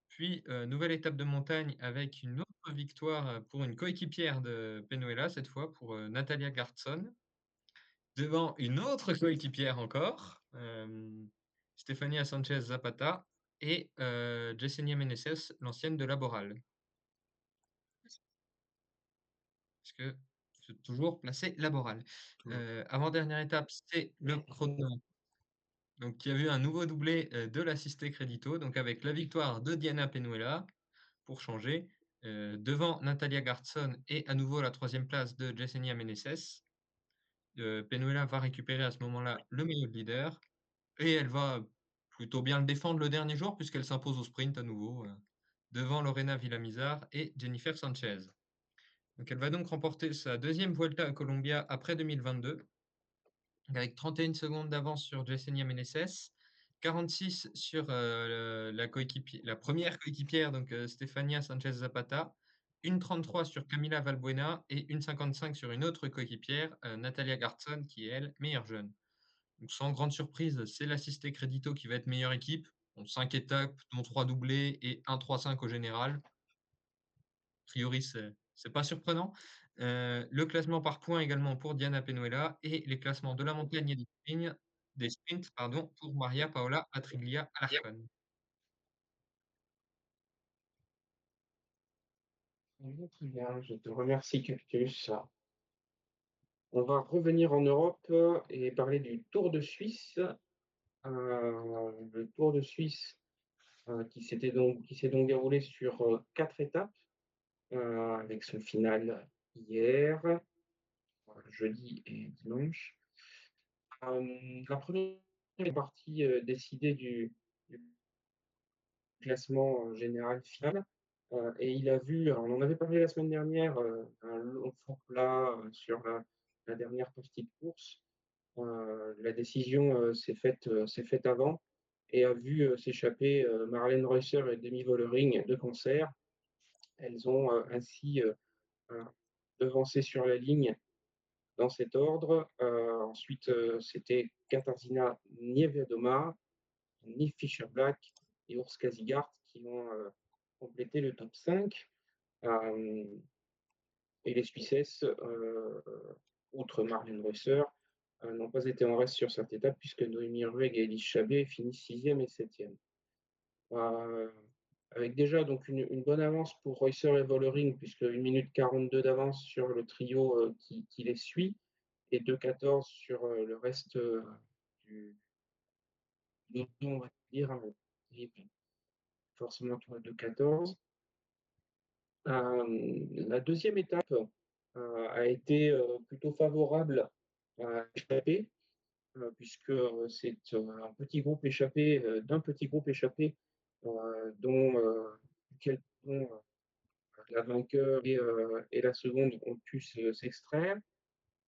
Puis nouvelle étape de montagne avec une autre victoire pour une coéquipière de Penuela, cette fois pour Natalia Gartzon, devant une autre coéquipière encore, Stefania Sanchez Zapata et Yesenia Meneses, l'ancienne de Laboral. Parce que c'est toujours placé Laboral. Avant-dernière étape, c'est le chrono. Donc, il y a eu un nouveau doublé de l'assisté Crédito, donc avec la victoire de Diana Penuela, pour changer, devant Natalia Gartzon et à nouveau la troisième place de Yesenia Meneses. Penuela va récupérer à ce moment-là le maillot de leader et elle va plutôt bien le défendre le dernier jour puisqu'elle s'impose au sprint à nouveau devant Lorena Villamizar et Jennifer Sanchez. Donc elle va donc remporter sa deuxième Vuelta à Colombia après 2022, avec 31 secondes d'avance sur Yesenia Meneses, 46 sur la première coéquipière, donc Stefania Sanchez Zapata, une 33 sur Camila Valbuena et une 55 sur une autre coéquipière, Natalia Gartzon, qui est elle meilleure jeune. Donc sans grande surprise, c'est l'assisté Crédito qui va être meilleure équipe. 5 étapes, dont 3 doublés et un 3-5 au général. A priori, c'est pas surprenant. Le classement par points également pour Diana Penuela et les classements de la montagne et des sprints pour Maria Paola Atriglia Alarcón. Très bien, je te remercie, Cactus. On va revenir en Europe et parler du Tour de Suisse. Le Tour de Suisse qui s'est donc déroulé sur 4 étapes, avec son final hier, jeudi et dimanche. La première partie décidée du classement général final. Et il a vu, on en avait parlé la semaine dernière, un long fond plat sur la dernière partie de course. La décision s'est faite avant et a vu s'échapper Marlène Reusser et Demi Vollering de concert. Elles ont ainsi devancé sur la ligne dans cet ordre. Ensuite, c'était Katarzyna Niewiadoma, Nick Fischer-Black et Urs Kasigart qui ont complété le top 5. Et les Suissesses, outre Marlène Reusser, n'ont pas été en reste sur cette étape puisque Noémie Rueg et Elise Chabet finissent 6e et 7e. Avec déjà donc une bonne avance pour Reusser et Vollering, puisque 1 minute 42 d'avance sur le trio qui les suit, et 2,14 sur le reste du peloton, on va dire, forcément toi 2,14. La deuxième étape a été plutôt favorable à l'échappée, puisque c'est un petit groupe échappé, d'un petit groupe échappé, dont la vainqueur et la seconde ont pu s'extraire.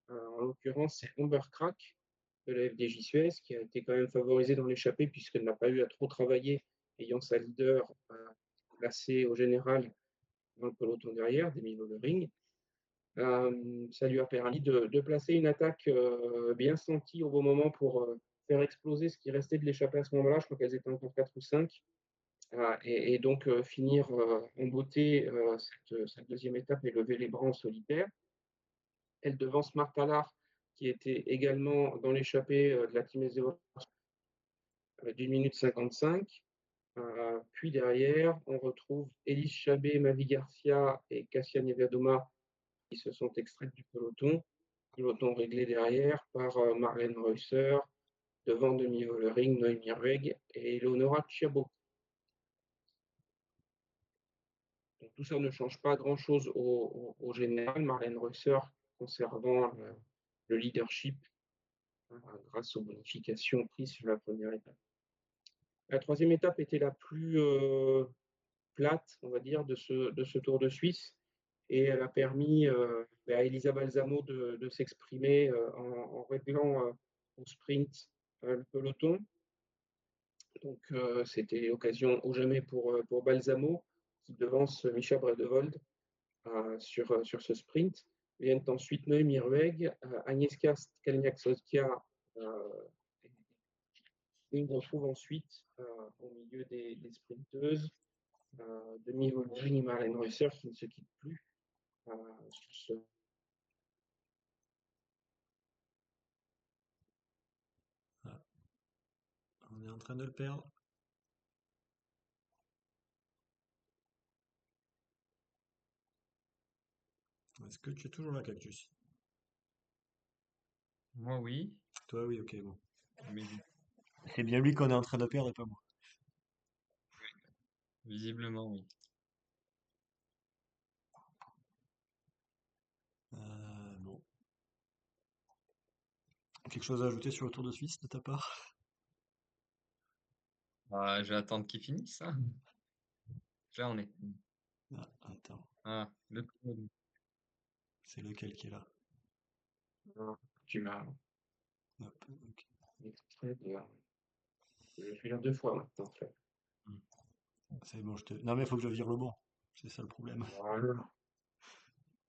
En l'occurrence, c'est Amber Crack de la FDJ Suez qui a été quand même favorisée dans l'échappée puisqu'elle n'a pas eu à trop travailler, ayant sa leader placée au général dans le peloton derrière, Demi Vollering. Ça lui a permis de placer une attaque bien sentie au bon moment pour faire exploser ce qui restait de l'échappée à ce moment-là. Je crois qu'elles étaient encore 4 ou 5. Et donc finir en beauté cette deuxième étape et lever les bras en solitaire. Elle devance Martha Allard, qui était également dans l'échappée de la Team SDO d'1 minute 55. Puis derrière, on retrouve Elise Chabet, Mavi Garcia et Cassia Niewiadoma qui se sont extraites du peloton réglé derrière par Marlène Reusser, devant Demi Vollering, Noémie Rueg et Eleonora Tchabo. Donc, tout ça ne change pas grand-chose au général. Marlène Reusser conservant le leadership grâce aux bonifications prises sur la première étape. La troisième étape était la plus plate, on va dire, de ce Tour de Suisse. Et elle a permis à Elisa Balsamo de s'exprimer en réglant au sprint le peloton. Donc c'était l'occasion ou jamais pour Balsamo, qui devance Micha Bredevold sur ce sprint. Viennent ensuite Noémie Rueg, Agnieszka Skalniak-Soskia, et on retrouve ensuite au milieu des sprinteuses Demi Vollering et Marlène Reusser qui ne se quittent plus sur ce. Ah. On est en train de le perdre. Est-ce que tu es toujours là, Cactus? Moi, oui, Toi, oui, ok, bon. mais C'est bien lui qu'on est en train de perdre et pas moi. visiblement, oui. Bon. Quelque chose à ajouter sur le Tour de Suisse de ta part? Je vais attendre qu'il finisse, ça. Là, on est. Ah, attends, Ah, le code. c'est lequel qui est là? Tu m'as Hop, ok. extrait de. Je suis là 2 fois maintenant. En fait. C'est bon, je te. Non, mais il faut que je vire le bon. C'est ça le problème. Voilà.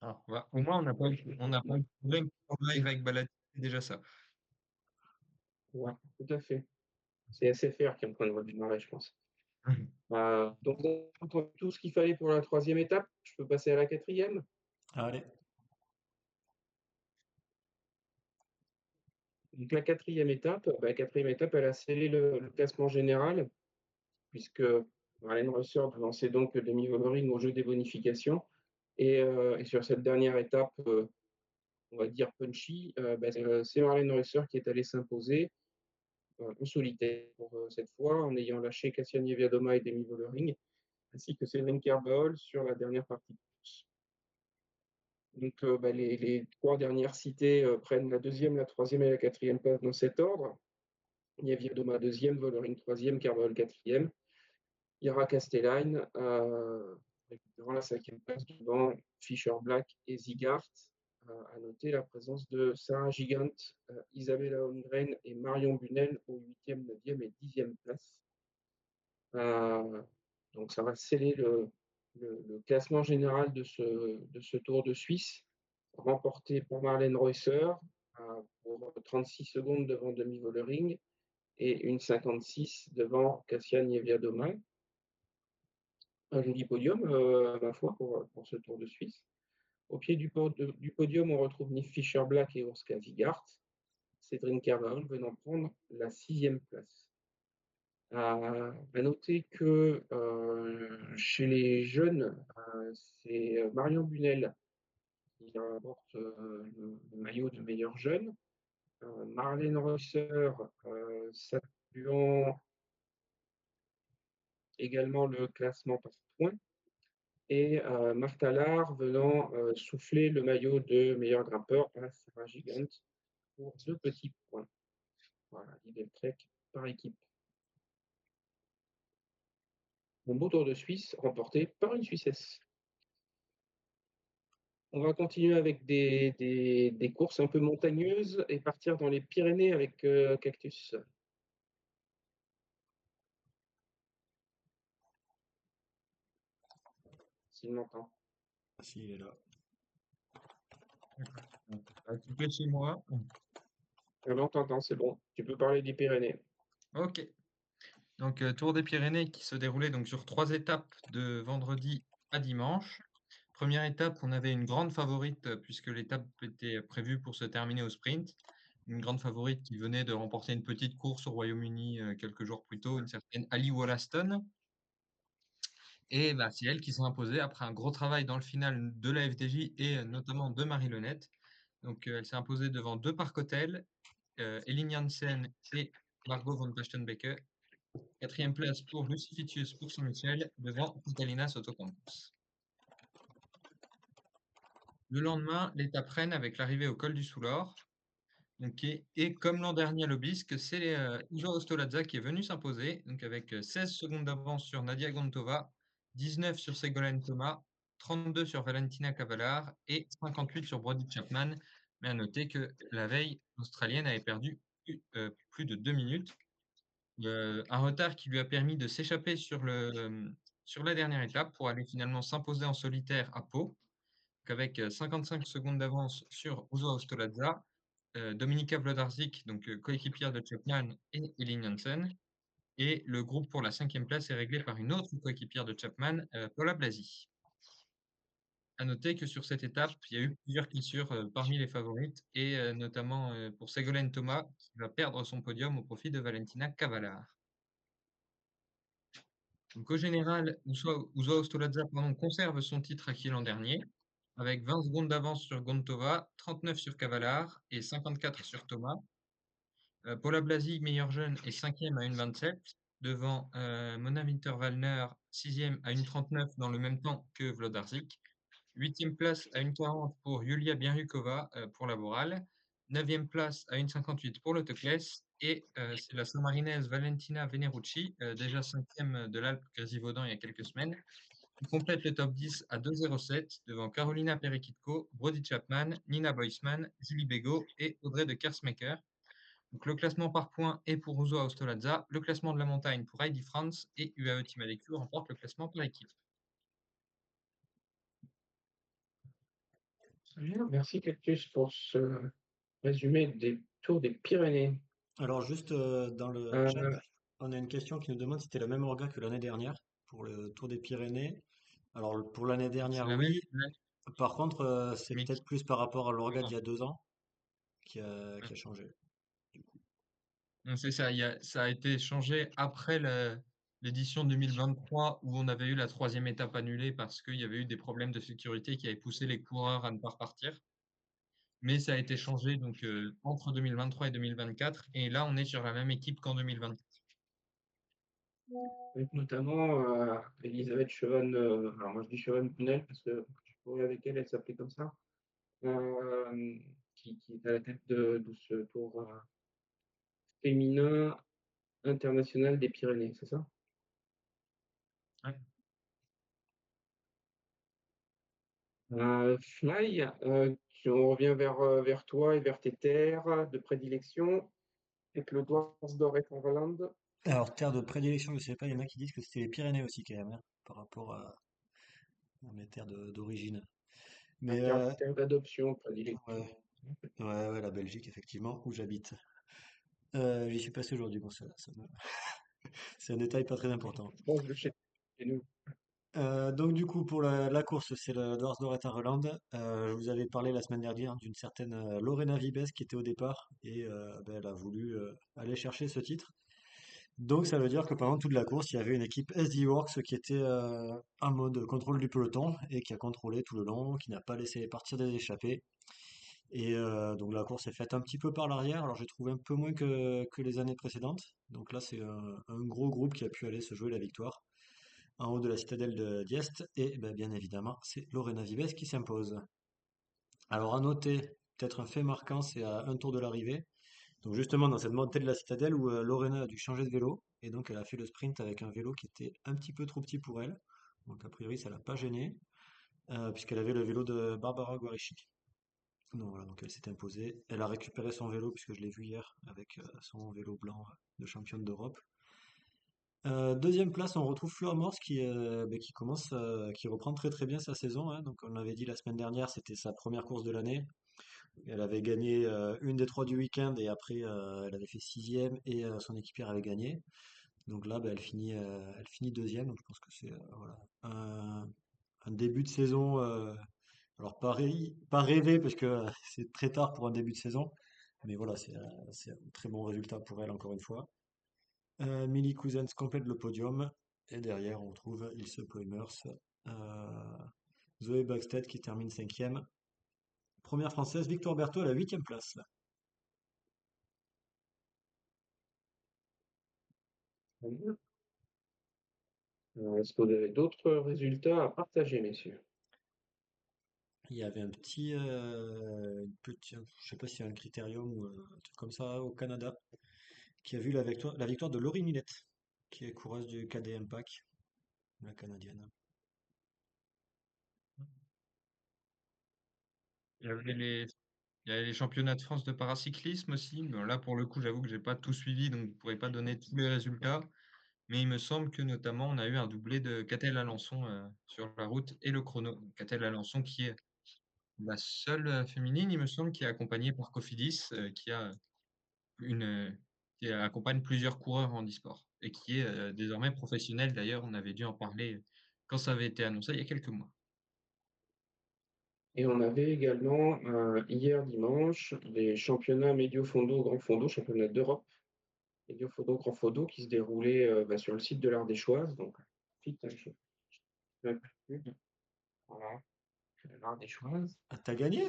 Ah, au moins, on n'a pas eu de problème en live avec Baladi, c'est déjà ça. Ouais, tout à fait. C'est SFR qui est en train de redémarrer, je pense. Donc, on a entendu tout ce qu'il fallait pour la troisième étape. Je peux passer à la quatrième. Allez. Donc, la quatrième étape, elle a scellé le classement général, puisque Marlène Reusser devançait donc Demi Vollering au jeu des bonifications. Et sur cette dernière étape, on va dire punchy, c'est Marlène Reusser qui est allée s'imposer en solitaire pour cette fois, en ayant lâché Cassia Niewiadoma et Demi Vollering, ainsi que Céline Kerbol sur la dernière partie de course. Donc les 3 dernières citées prennent la deuxième, la troisième et la quatrième place dans cet ordre. Niewiadoma deuxième, Vollering troisième, Kerbol quatrième. Yara Castellain récupérant la cinquième place devant Fischer Black et Zigart. À noter la présence de Sarah Gigant, Isabella Holmgren et Marion Bunel aux 8e, 9e et 10e places. Donc ça va sceller le classement général de ce Tour de Suisse, remporté par Marlène Reusser pour 36 secondes devant Demi Vollering et une 56 devant Kasia Niewiadoma. Un joli podium, ma foi, pour ce Tour de Suisse. Au pied du podium, on retrouve Nick Fischer-Black et Urska Zigart. Cédric Carvalho venant prendre la 6e place. À noter que chez les jeunes, c'est Marion Bunel qui remporte le maillot de meilleur jeune. Marlène Reusser saluant également le classement par points. Et Martha Lahr venant souffler le maillot de meilleur grimpeur à Sarah Gigant pour 2 petits points. Voilà, Lidl Trek par équipe. Un beau Tour de Suisse remporté par une Suissesse. On va continuer avec des courses un peu montagneuses et partir dans les Pyrénées avec Cactus. S'il m'entend. S'il est là. Coupé chez moi. On t'entend, c'est bon. Tu peux parler des Pyrénées. Ok. Donc, Tour des Pyrénées qui se déroulait donc sur 3 étapes de vendredi à dimanche. Première étape, on avait une grande favorite puisque l'étape était prévue pour se terminer au sprint. Une grande favorite qui venait de remporter une petite course au Royaume-Uni quelques jours plus tôt, une certaine Ali Wollaston. Et bah, c'est elle qui s'est imposée après un gros travail dans le final de la FDJ et notamment de Marie Lenette. Donc, elle s'est imposée devant 2 Park-Hôtel, Elin Janssen et Margot von Bastenbecke. 4e place pour Lucy Fitius pour Saint-Michel, devant Catalina Sotocampos. Le lendemain, l'étape reine avec l'arrivée au col du Soulor. Donc, et comme l'an dernier à l'Obisque, c'est Uzo Ostolazza qui est venu s'imposer, donc avec 16 secondes d'avance sur Nadia Gontova, 19 sur Ségolène Thomas, 32 sur Valentina Cavalar et 58 sur Brody Chapman. Mais à noter que la veille, l'Australienne avait perdu plus de 2 minutes. Un retard qui lui a permis de s'échapper sur la dernière étape pour aller finalement s'imposer en solitaire à Pau, avec 55 secondes d'avance sur Uzo Ostolazza, Dominika Wlodarczyk, donc coéquipière de Chapman, et Elin Janssen. Et le groupe pour la 5e place est réglé par une autre coéquipière de Chapman, Paula Blasi. À noter que sur cette étape, il y a eu plusieurs cassures parmi les favorites, et notamment pour Ségolène Thomas, qui va perdre son podium au profit de Valentina Cavalar. Donc, au général, Uzo Ostolazza conserve son titre acquis l'an dernier, avec 20 secondes d'avance sur Gontova, 39 sur Cavalar et 54 sur Thomas. Paula Blasi, meilleure jeune, est 5e à 1,27, devant Mona Winter-Wallner, 6e à 1,39 dans le même temps que Wlodarczyk. 8e place à 1,40 pour Julia Bienrukova pour la Boral. 9e place à 1,58 pour l'Autoclass. Et c'est la Saint-Marinaise Valentina Venerucci, déjà 5e de l'Alpe Grésivaudan il y a quelques semaines, qui complète le top 10 à 2,07 devant Carolina Perekitko, Brody Chapman, Nina Boisman, Julie Bego et Audrey de Kersmaker. Donc, le classement par points est pour Uzo Ostolazza, le classement de la montagne pour Heidi Franz et UAE Team ADQ remporte le classement par équipe. Très bien, merci Cactus pour ce résumé des Tours des Pyrénées. Alors juste dans le chat, on a une question qui nous demande si c'était la même orga que l'année dernière pour le Tour des Pyrénées. Alors pour l'année dernière, C'est la oui. même. Par contre, c'est Mais peut-être plus par rapport à l'orga d'il y a 2 ans qui a changé. donc, c'est ça, ça a été changé après l'édition 2023 où on avait eu la 3e étape annulée parce qu'il y avait eu des problèmes de sécurité qui avaient poussé les coureurs à ne pas repartir. Mais ça a été changé donc entre 2023 et 2024 et là on est sur la même équipe qu'en 2024. Avec notamment Elisabeth Chevan, alors moi je dis Chevan-Punel parce que je courais avec elle, elle s'appelait comme ça, qui est à la tête de ce Tour féminin international des Pyrénées, c'est ça? Ouais. Fly, on revient vers toi et vers tes terres de prédilection, avec le Dwarsdorf et Overland. Alors terre de prédilection, je sais pas, il y en a qui disent que c'était les Pyrénées aussi quand même, hein, par rapport à mes terres d'origine. Mais Terre d'adoption, prédilection. ouais, ouais, la Belgique effectivement, où j'habite. J'y suis passé aujourd'hui, bon, c'est un détail pas très important. Proche de chez nous. Donc du coup, pour la course, c'est le Dwarsdorp Roland. Je vous avais parlé la semaine dernière d'une certaine Lorena Vibes qui était au départ et ben, elle a voulu aller chercher ce titre. Donc ça veut dire que pendant toute la course, il y avait une équipe SD Works qui était en mode contrôle du peloton et qui a contrôlé tout le long, qui n'a pas laissé partir des échappées. Et donc la course est faite un petit peu par l'arrière. Alors j'ai trouvé un peu moins que les années précédentes. Donc là, c'est un gros groupe qui a pu aller se jouer la victoire en haut de la citadelle de Diest. Et ben, bien évidemment, c'est Lorena Vibes qui s'impose. Alors à noter, peut-être un fait marquant, c'est à un tour de l'arrivée. Donc justement dans cette montée de la citadelle où Lorena a dû changer de vélo. Et donc elle a fait le sprint avec un vélo qui était un petit peu trop petit pour elle. Donc a priori ça l'a pas gênée, puisqu'elle avait le vélo de Barbara Guarichi. Donc voilà, donc elle s'est imposée. Elle a récupéré son vélo, puisque je l'ai vu hier, avec son vélo blanc de championne d'Europe. Deuxième place, on retrouve Fleur Morse qui commence, qui reprend très très bien sa saison, hein. Donc on l'avait dit la semaine dernière, c'était sa première course de l'année. Elle avait gagné une des trois du week-end et après elle avait fait sixième et son équipière avait gagné. Donc là, bah, elle finit deuxième. Donc je pense que c'est voilà, un début de saison. Alors pas rêvé parce que c'est très tard pour un début de saison, mais voilà, c'est un très bon résultat pour elle encore une fois. Millie Cousins complète le podium et derrière on trouve Ilse Poemers, euh, Zoé Bagstead qui termine cinquième. Première française, Victoire Berthaud à la huitième place. Est-ce que vous avez d'autres résultats à partager, messieurs? Il y avait je sais pas s'il y a un critérium ou un truc comme ça au Canada, qui a vu la victoire de Laurie Millette, qui est coureuse du KDM Pack, la canadienne. Il y avait il y avait les championnats de France de paracyclisme aussi. Bon, là, pour le coup, j'avoue que j'ai pas tout suivi, donc je ne pourrais pas donner tous les résultats. Mais il me semble que notamment, on a eu un doublé de Catel Alençon sur la route et le chrono. Catel Alençon qui est la seule féminine, il me semble, qui est accompagnée par Cofidis, une, euh, qui accompagne plusieurs coureurs en e-sport et qui est désormais professionnelle. D'ailleurs, on avait dû en parler quand ça avait été annoncé il y a quelques mois. Et on avait également, hier dimanche, les championnats Médio-Fondo, Grand Fondo, championnat d'Europe, Médio-Fondo, Grand Fondo, qui se déroulaient sur le site de l'Ardéchoise. Donc, site, je ne plus. Voilà, l'Ardéchoise. Ah, t'as gagné?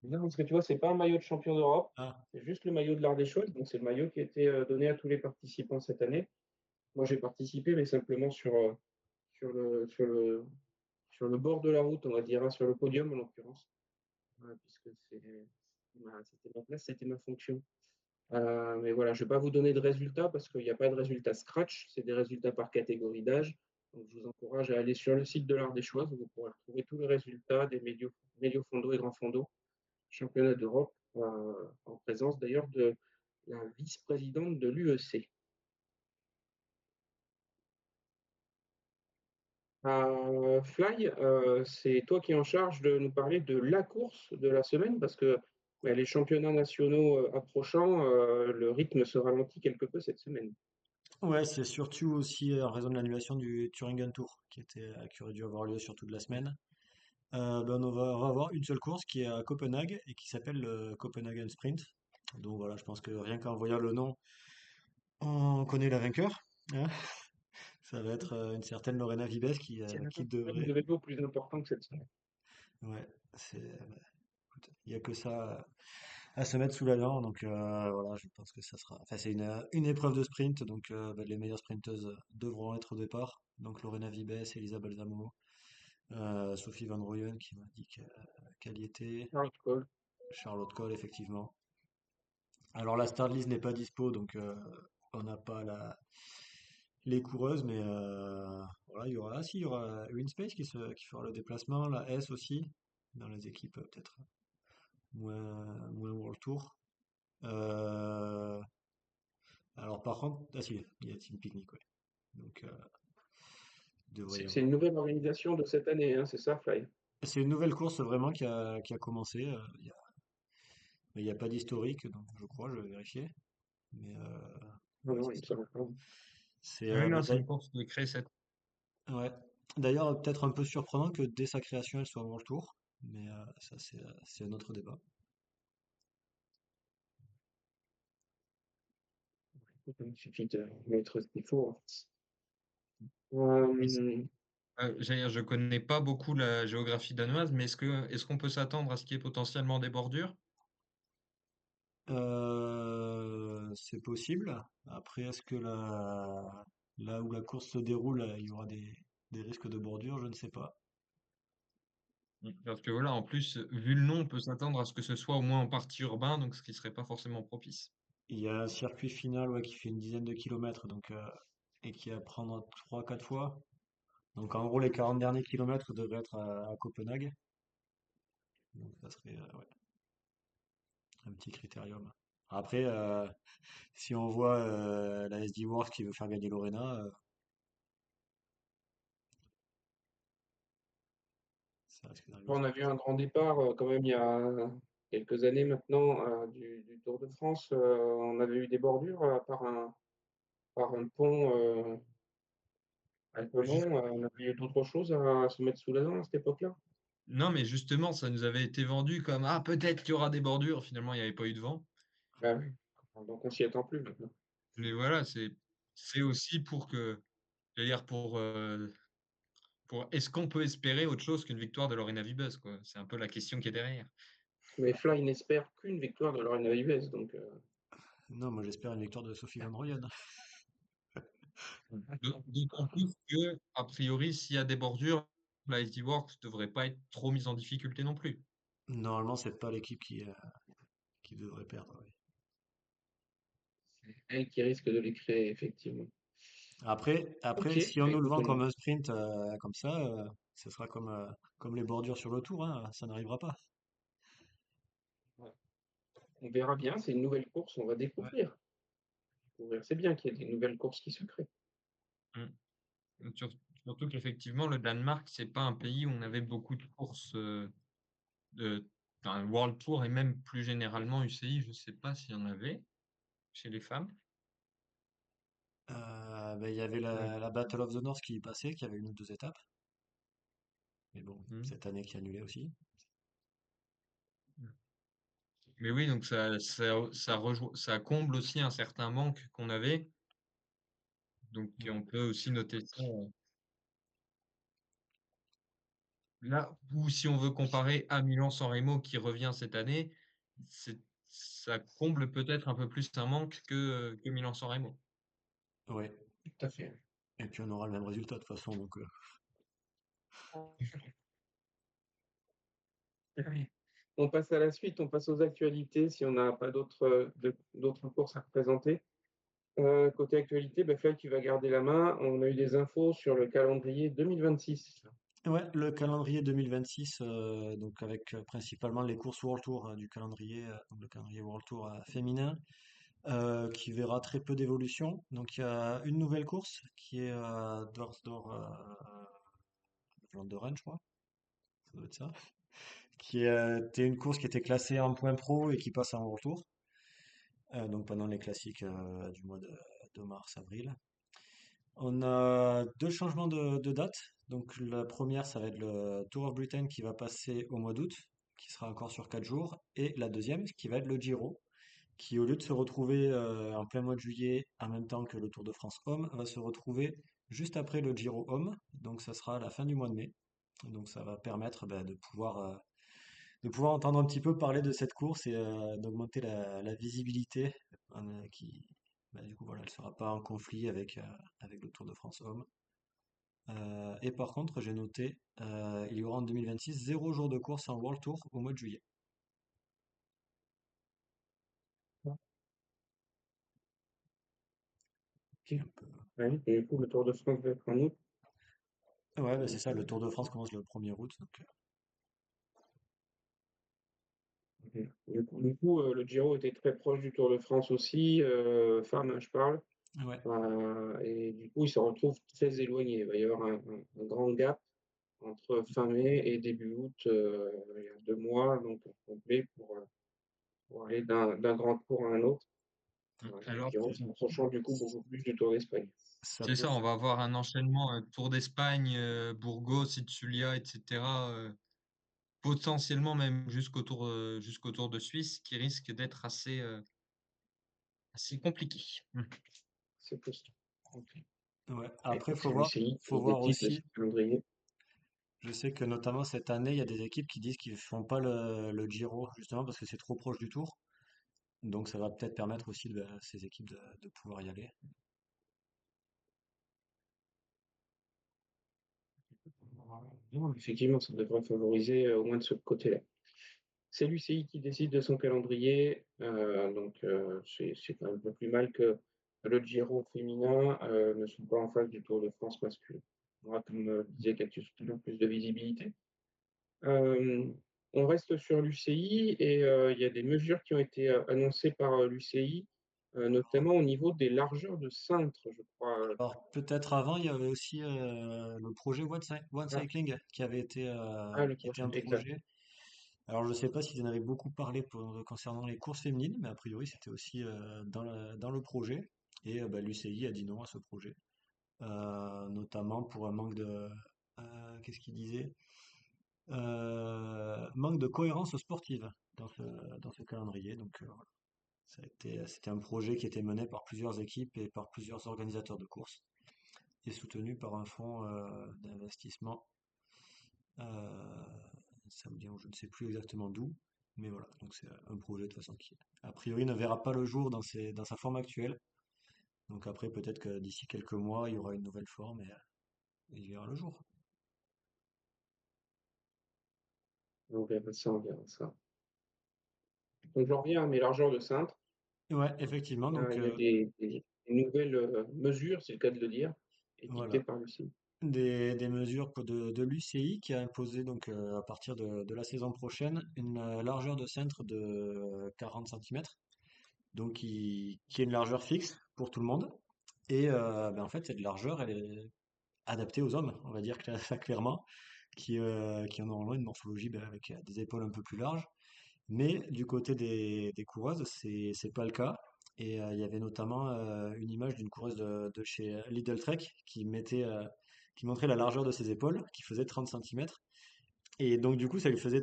Non, parce que tu vois, c'est pas un maillot de champion d'Europe, Ah, c'est juste le maillot de l'Ardéchoise. Donc, c'est le maillot qui a été donné à tous les participants cette année. Moi, j'ai participé, mais simplement sur le, sur le, sur le bord de la route, on va dire, hein, sur le podium en l'occurrence. Puisque c'était ma place, c'était ma fonction. Mais voilà, je ne vais pas vous donner de résultats parce qu'il n'y a pas de résultats scratch, c'est des résultats par catégorie d'âge. Donc je vous encourage à aller sur le site de l'Ardéchoise où vous pourrez retrouver tous les résultats des médio fondo et grand fondo, championnat d'Europe, en présence d'ailleurs de la vice-présidente de l'UEC. Fly, c'est toi qui es en charge de nous parler de la course de la semaine parce que les championnats nationaux approchant, le rythme se ralentit quelque peu cette semaine. ouais, c'est surtout aussi en raison de l'annulation du Thuringen Tour, qui aurait dû avoir lieu sur toute la semaine. Ben, on va avoir une seule course qui est à Copenhague et qui s'appelle le Copenhagen Sprint. Donc voilà, je pense que rien qu'en voyant le nom, on connaît la vainqueur, hein. Ça va être une certaine Lorena Vibes C'est la qui semaine devrait. de vélo plus important que cette semaine. Ouais, écoute, il n'y a que ça à se mettre sous la dent. Donc voilà, je pense que ça sera. Enfin, c'est une épreuve de sprint, donc ben, les meilleures sprinteuses devront être au départ. Donc Lorena Vibes, Elisa Balsamo, Sophie Van Rooyen qui m'a dit qu'elle y était, Charles Cole. Charlotte Cole, effectivement. Alors la Starlist n'est pas dispo, donc on n'a pas les coureuses, mais voilà, il y aura Winspace qui fera le déplacement, la S aussi, dans les équipes peut-être moins World Tour. Euh, alors par contre, ah si, il y a Team Picnic, ouais. Donc devrait y C'est une avoir. nouvelle organisation de cette année, hein, c'est ça, Fly? C'est une nouvelle course vraiment qui a commencé. Mais il n'y a pas d'historique, donc je crois, je vais vérifier. Mais Non, ouais, non, c'est il me ça. semble pas. C'est Ah oui, non, c'est une course qui est créée cette. ouais. D'ailleurs, peut-être un peu surprenant que dès sa création, elle soit World Tour. Mais ça, c'est un autre débat. Il suffit de mettre ce qu'il faut. Mais Euh, j'allais dire, je connais pas beaucoup la géographie danoise, mais est-ce qu'on peut s'attendre à ce qu'il y ait potentiellement des bordures? C'est possible. Après, est-ce que là où la course se déroule, il y aura des risques de bordure? Je ne sais pas. Parce que voilà, en plus, vu le nom, on peut s'attendre à ce que ce soit au moins en partie urbain, donc ce qui serait pas forcément propice. Il y a un circuit final, ouais, qui fait une dizaine de kilomètres, donc, et qui est à prendre 3-4 fois. Donc en gros, les 40 derniers kilomètres devraient être à Copenhague. Donc ça serait ouais, un petit critérium. Après, si on voit la SD Works qui veut faire gagner Lorena, ça risque d'arriver on aussi. a vu un grand départ quand même il y a quelques années maintenant du Tour de France. On avait eu des bordures par un pont Juste- alpelon. On avait eu d'autres choses à se mettre sous la dent à cette époque-là. Non, mais justement, ça nous avait été vendu comme ah peut-être qu'il y aura des bordures. Finalement, il n'y avait pas eu de vent. Ah oui. Donc on s'y attend plus maintenant. Mais voilà, c'est aussi pour que, j'allais dire pour est-ce qu'on peut espérer autre chose qu'une victoire de Lorena Wiebes, quoi? C'est un peu la question qui est derrière. Mais Fly n'espère qu'une victoire de Lorena Vives. Donc Non, moi j'espère une victoire de Sophie Van Rooyen. D'autant plus que, a priori, s'il y a des bordures, la SD Works devrait pas être trop mise en difficulté non plus. Normalement, c'est pas l'équipe qui devrait perdre. Oui. c'est elle qui risque de les créer, effectivement. Ok, Après, si on bah, nous le écoute, vend comme un sprint comme ça, ce sera comme les bordures sur le tour, hein, ça n'arrivera pas. on verra bien. C'est une nouvelle course, on va Ouais. découvrir. C'est bien qu'il y ait des nouvelles courses qui se créent. Sur- Surtout qu'effectivement, le Danemark, c'est pas un pays où on avait beaucoup de courses de enfin, World Tour et même plus généralement UCI. Je sais pas s'il y en avait chez les femmes. Ben, il y avait Ouais. la Battle of the North qui y passait, qui avait une ou deux étapes. Mais bon, Mm. cette année qui est annulée aussi. Mais oui, donc ça comble aussi un certain manque qu'on avait. Donc Ouais. on peut aussi noter ça. Là où si on veut comparer à Milan-San Remo qui revient cette année, ça comble peut-être un peu plus un manque que Milan-San Remo. Ouais. Tout à fait. Et puis on aura le même résultat de toute façon. Donc, On passe à la suite, on passe aux actualités si on n'a pas d'autres courses à représenter. Côté actualité, bah, Fly, tu vas garder la main. On a eu des infos sur le calendrier 2026. ouais, le calendrier 2026, donc avec principalement les courses World Tour du calendrier, donc le calendrier World Tour féminin, qui verra très peu d'évolution. Donc il y a une nouvelle course qui est Dorsdor Vlaanderen, je crois, ça doit être ça, qui était une course qui était classée en point pro et qui passe en World Tour, donc pendant les classiques du mois de mars-avril. On a deux changements de date. Donc la première, ça va être le Tour of Britain qui va passer au mois d'août, qui sera encore sur 4 jours. Et la deuxième, qui va être le Giro, qui au lieu de se retrouver en plein mois de juillet, en même temps que le Tour de France Homme, va se retrouver juste après le Giro Homme. Donc ça sera à la fin du mois de mai. Donc ça va permettre de pouvoir entendre un petit peu parler de cette course et d'augmenter la visibilité qui, du coup, voilà, elle ne sera pas en conflit avec le Tour de France Homme. Et par contre, j'ai noté, il y aura en 2026 zéro jour de course en World Tour au mois de juillet. Ok. Un peu- Ouais, et du coup, le Tour de France va être en août. Ouais, bah, c'est Donc, ça, le Tour de France commence le 1er août. Donc, ok. Le Giro était très proche du Tour de France aussi, femmes, hein, je parle. ouais, Et du coup, il se retrouve très éloigné. Il va y avoir un grand gap entre fin mai et début août, il y a 2 mois, donc complet pour aller d'un grand tour à un autre. Le Alors, Giro s'approchant du coup beaucoup plus du Tour d'Espagne. Ça c'est peut, ça, on va avoir un enchaînement Tour d'Espagne, Burgos, Itzulia, etc. Potentiellement même jusqu'au Tour de Suisse, qui risque d'être assez compliqué. C'est possible. Ok. ouais. Et Après, c'est l'UCI qui faut a voir des titres de aussi. ce calendrier. Je sais que notamment cette année, il y a des équipes qui disent qu'ils font pas le Giro, justement parce que c'est trop proche du Tour. Donc ça va peut-être permettre aussi à ces équipes de pouvoir y aller. Non, effectivement, ça devrait favoriser au moins de ce côté-là. C'est l'UCI qui décide de son calendrier, donc c'est quand même un peu plus mal que le Giro féminin ne soit pas en face du Tour de France masculin. On aura, comme disait Cactus, toujours plus de visibilité. Euh, on reste sur l'UCI et il y a des mesures qui ont été annoncées par l'UCI, notamment au niveau des largeurs de cintre, je crois. Alors peut-être avant, il y avait aussi le projet One Ah, Cycling le qui était projet, un exact. projet. Alors je ne sais pas s'ils en avaient beaucoup parlé concernant les courses féminines, mais a priori c'était aussi dans le projet. Et l'UCI a dit non à ce projet, notamment pour un manque de... qu'est-ce qu'il disait? Manque de cohérence sportive dans ce calendrier. Donc voilà. C'était un projet qui était mené par plusieurs équipes et par plusieurs organisateurs de courses et soutenu par un fonds d'investissement saoudien, je ne sais plus exactement d'où, mais voilà, donc c'est un projet de toute façon qui, a priori, ne verra pas le jour dans sa forme actuelle. Donc après, peut-être que d'ici quelques mois, il y aura une nouvelle forme et il verra le jour. On verra ça, on verra ça. Donc j'en reviens à mes largeurs de cintre. Ouais, effectivement, donc Il y a des nouvelles mesures, c'est le cas de le dire, édictées voilà. par l'UCI. Des mesures de l'UCI qui a imposé donc à partir de la saison prochaine une largeur de cintre de 40 centimètres, donc qui est une largeur fixe pour tout le monde. Et en fait, cette largeur, elle est adaptée aux hommes, on va dire ça clairement, qui ont normalement une morphologie avec des épaules un peu plus larges. Mais du côté des coureuses, c'est pas le cas. Et il y avait notamment une image d'une coureuse de chez Lidl Trek qui montrait la largeur de ses épaules, qui faisait 30 centimètres. Et donc du coup, ça lui faisait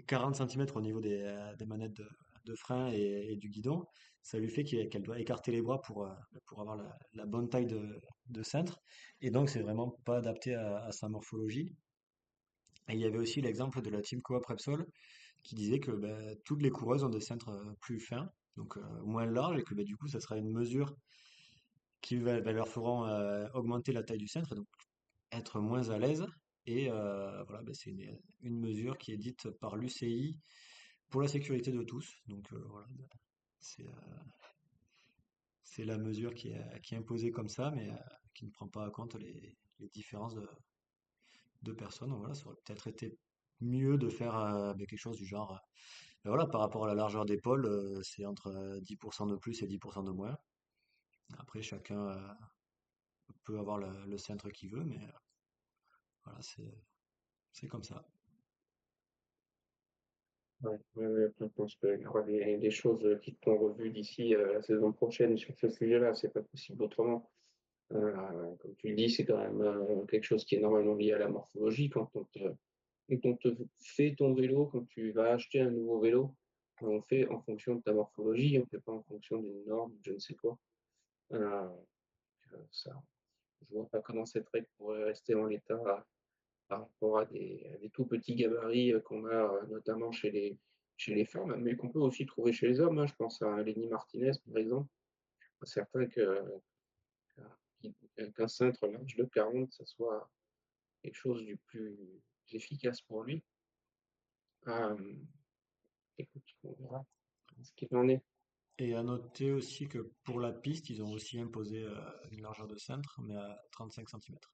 40 centimètres au niveau des manettes de frein et du guidon. Ça lui fait qu'elle doit écarter les bras pour avoir la bonne taille de cintre. Et donc, c'est vraiment pas adapté à sa morphologie. Et il y avait aussi l'exemple de la team Coop Repsol qui disait que toutes les coureuses ont des cintres plus fins, donc moins larges, et que du coup, ça sera une mesure qui leur feront augmenter la taille du cintre, et donc être moins à l'aise. Et voilà, c'est une mesure qui est dite par l'UCI pour la sécurité de tous. Donc voilà, c'est c'est la mesure qui est imposée comme ça, mais qui ne prend pas en compte les différences de personnes. Donc voilà, ça aurait peut-être été mieux de faire quelque chose du genre, voilà, par rapport à la largeur d'épaule, c'est entre 10% de plus et 10% de moins. Après, chacun peut avoir le centre qu'il veut, mais voilà, c'est comme ça. Ouais, ouais, ouais, je pense qu'il y aura des choses qui seront revues d'ici la saison prochaine sur ce sujet-là. C'est pas possible autrement. Comme tu le dis, c'est quand même quelque chose qui est normalement lié à la morphologie. Quand on te fait ton vélo, quand tu vas acheter un nouveau vélo, on fait en fonction de ta morphologie, on ne fait pas en fonction d'une norme, je ne sais quoi. Euh, Ça, je vois pas comment cette règle pourrait rester en l'état par rapport à des tout petits gabarits qu'on a notamment chez les femmes, mais qu'on peut aussi trouver chez les hommes, hein. Je pense à Lenny Martinez, par exemple. Certain qu'un cintre large de 40, ça soit quelque chose du plus efficace pour lui. Euh, Écoute, on verra ce qu'il en est. Et à noter aussi que pour la piste, ils ont aussi imposé une largeur de cintre, mais à 35 centimètres.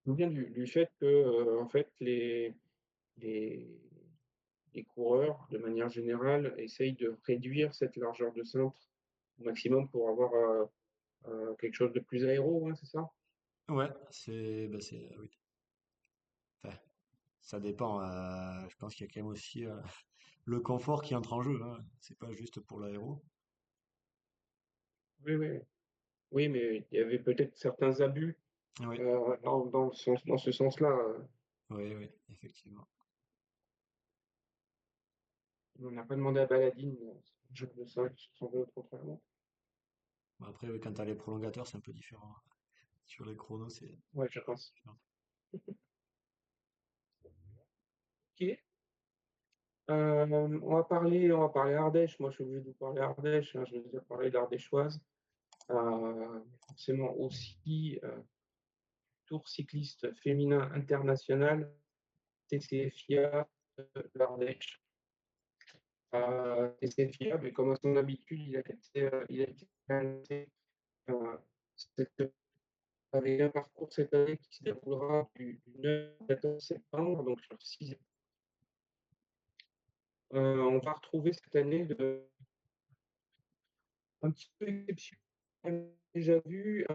Je me souviens du fait que en fait, les, les coureurs, de manière générale, essayent de réduire cette largeur de cintre au maximum pour avoir quelque chose de plus aéro, hein, c'est ça? Ouais, oui. Enfin, ça dépend. Je pense qu'il y a quand même aussi le confort qui entre en jeu, hein. C'est pas juste pour l'aéro. Oui, oui. Oui, mais il y avait peut-être certains abus Oui, dans ce sens-là. oui, oui, effectivement. On n'a pas demandé à Baladine ce genre de 5 sans doute contrairement. Bon, après, oui, quand t'as les prolongateurs, c'est un peu différent. Sur les chronos, c'est Ouais, je pense. différent. Ok. On va parler Ardèche. Moi, je suis obligé de vous parler Ardèche, hein. Je vais vous parler d'Ardéchoise. Forcément aussi Tour cycliste féminin international, TCFIA l'Ardèche. TCFIA, mais comme à son habitude, il a été annoncé euh, cette- avec un parcours cette année qui se déroulera du 9 au 14 septembre, donc sur 6. On va retrouver cette année un petit peu exceptionnel. On a déjà vu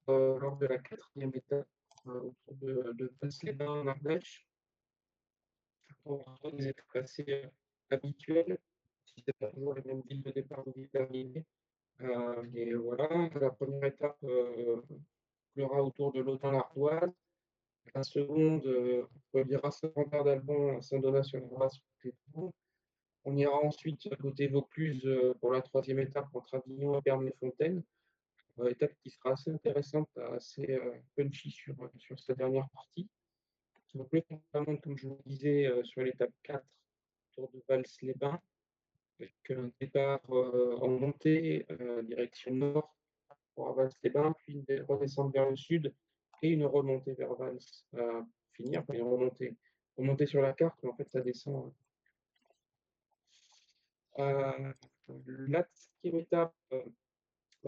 lors de la quatrième étape autour de Val-les-Bains en Ardèche. On retrouve des étapes assez habituelles, si c'est pas toujours les mêmes villes de départ ou villes d'arrivée. Et voilà, la première étape aura autour de l'Audun-l'Ardoise. La seconde reliera Saint-Quentin-d'Albon à Saint-Donat-sur-Hermas. On ira ensuite côté Vaucluse pour la troisième étape entre Avignon et Berne-les-Fontaines. Étape qui sera assez intéressante, assez punchy sur cette dernière partie. Donc, notamment, comme je vous le disais, sur l'étape 4, autour de Vals-les-Bains, avec un départ en montée, direction nord pour Vals-les-Bains, puis une redescente vers le sud et une remontée vers Vals. Pour finir, enfin, une remontée sur la carte, mais en fait, ça descend. La cinquième étape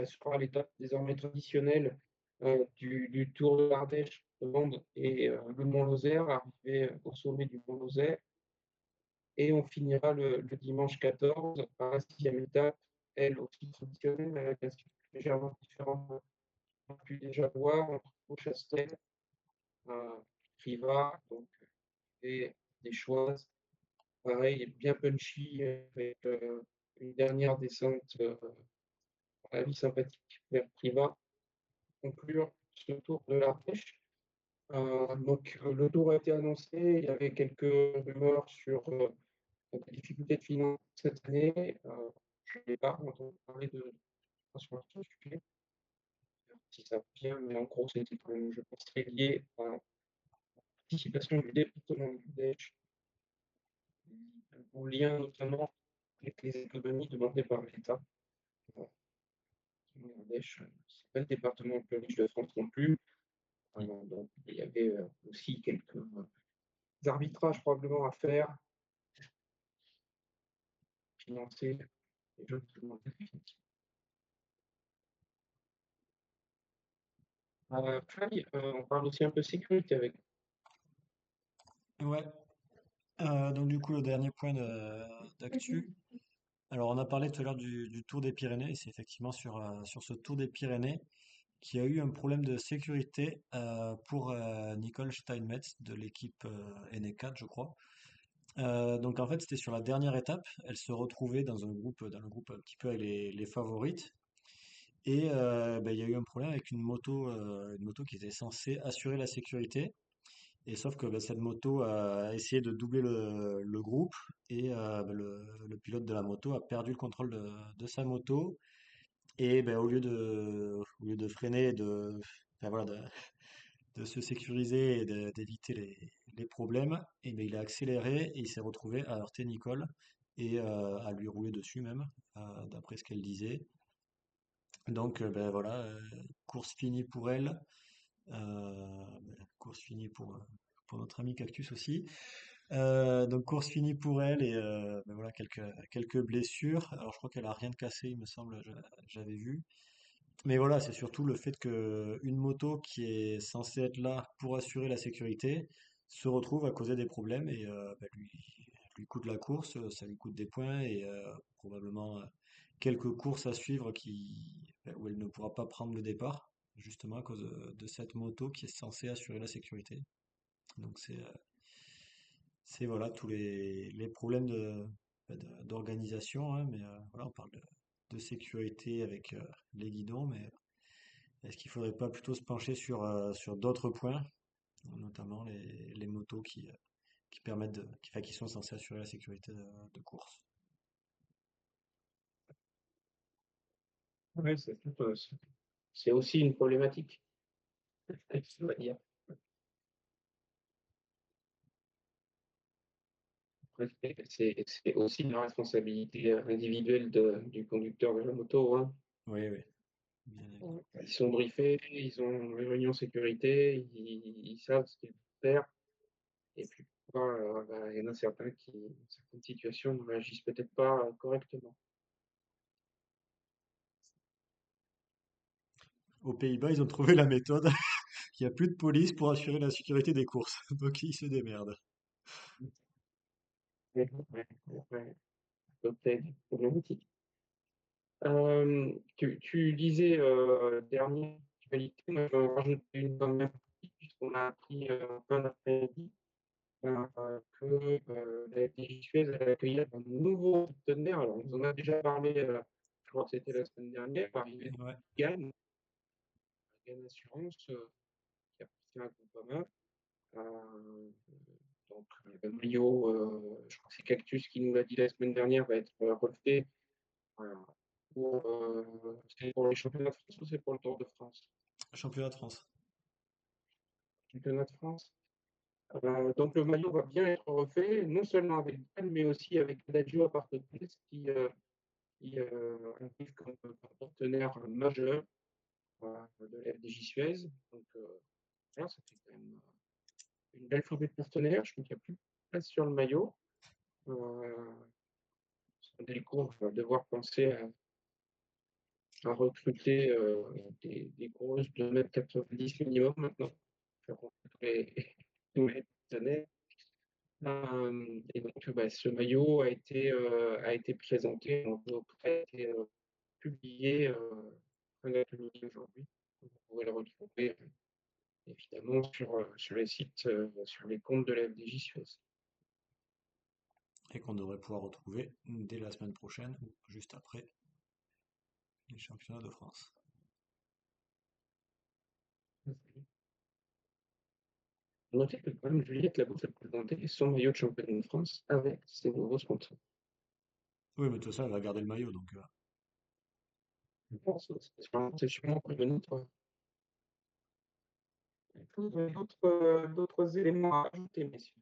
sera l'étape désormais traditionnelle du Tour de l'Ardèche, Mende et le Mont-Lozère, arrivé au sommet du Mont-Lozère. Et on finira le dimanche 14 par la sixième étape, elle aussi traditionnelle, avec un circuit légèrement différent qu'on a pu déjà voir, entre Beauchastel, Privas, donc, et des Choises. Pareil, bien punchy, avec une dernière descente à la vie sympathique vers Privas. Conclure ce tour de l'Ardèche. Donc, le tour a été annoncé, il y avait quelques rumeurs sur des difficultés de finance cette année. Je n'ai pas entendu parler de sur ce sujet, si ça vient, mais en gros, c'était quand même, je pense, très lié à la participation du département du Dèche, en lien notamment avec les économies demandées par l'État. Le Dèche, c'est pas le département le plus riche de France non plus. Donc, il y avait aussi quelques arbitrages probablement à faire, financer les jeux de on parle aussi un peu sécurité avec. Ouais. Donc du coup, le dernier point d'actu. Alors, on a parlé tout à l'heure du Tour des Pyrénées, et c'est effectivement sur ce Tour des Pyrénées qu'il y a eu un problème de sécurité pour Nicole Steinmetz de l'équipe N4, je crois. Donc en fait, c'était sur la dernière étape. Elle se retrouvait dans le groupe un petit peu avec les favorites. Et ben, il y a eu un problème avec une moto qui était censée assurer la sécurité. Et sauf que ben, cette moto a essayé de doubler le groupe et ben, le pilote de la moto a perdu le contrôle de sa moto. Et ben, au lieu de freiner, enfin, voilà, de se sécuriser et d'éviter les problèmes, et ben, il a accéléré et il s'est retrouvé à heurter Nicole et à lui rouler dessus même, d'après ce qu'elle disait. Donc ben, voilà, course finie pour elle, course finie pour notre ami Cactus aussi. Donc course finie pour elle et ben voilà, quelques blessures. Alors je crois qu'elle a rien de cassé, il me semble, j'avais vu. Mais voilà, c'est surtout le fait que une moto qui est censée être là pour assurer la sécurité se retrouve à causer des problèmes et bah, lui coûte la course, ça lui coûte des points et probablement quelques courses à suivre bah, où elle ne pourra pas prendre le départ, justement à cause de cette moto qui est censée assurer la sécurité. Donc C'est voilà tous les problèmes d'organisation, hein, mais voilà, on parle de sécurité avec les guidons, mais est-ce qu'il faudrait pas plutôt se pencher sur d'autres points, notamment les motos qui permettent enfin, qui sont censées assurer la sécurité de course. Ouais, c'est aussi une problématique, on va dire. Après, c'est aussi la responsabilité individuelle du conducteur de la moto, hein. Oui, oui, bien d'accord. Ils sont briefés, ils ont une réunion sécurité, ils savent ce qu'ils doivent faire. Et puis, il y en a certains certaines situations ne réagissent peut-être pas correctement. Aux Pays-Bas, ils ont trouvé la méthode. Il n'y a plus de police pour assurer la sécurité des courses, donc ils se démerdent. Ouais, ouais, ouais, ça peut être problématique. Tu disais dernière actualité, moi je vais en rajouter une quand même, puisqu'on a appris en fin d'après-midi que la FDJ Suez allait accueillir un nouveau partenaire. Alors, on en a déjà parlé, je crois que c'était la semaine dernière, l'arrivée de Ouais. Gann, Gann Assurance, qui appartient à Groupama. Euh, donc, le maillot, je crois que c'est Cactus qui nous l'a dit la semaine dernière, va être refait euh, c'est pour les championnats de France ou c'est pour le Tour de France? Championnat de France. Championnat de France. Donc le maillot va bien être refait, non seulement avec Gann, mais aussi avec Adagio Aparthotel, qui arrive comme partenaire majeur de la FDJ Suez. Donc voilà, ça fait quand même une belle flopée de partenaires. Je trouve qu'il n'y a plus de place sur le maillot. Euh, Dès le coup, on va devoir penser à recruter des grosses de 1,90 m minimum maintenant. Faire rentrer tous les partenaires. Et donc, ce maillot a été présenté, a été publié fin d'après-midi aujourd'hui. Vous pouvez le retrouver évidemment sur les sites, sur les comptes de la FDJ Suez. Et qu'on devrait pouvoir retrouver dès la semaine prochaine ou juste après les championnats de France. Notez que quand même Juliette Labousse a présenté son maillot de championne de France avec ses nouveaux sponsors. Oui, mais tout ça, elle va garder le maillot, donc Bon, c'est sûrement pour une autre. D'autres éléments à ajouter, messieurs.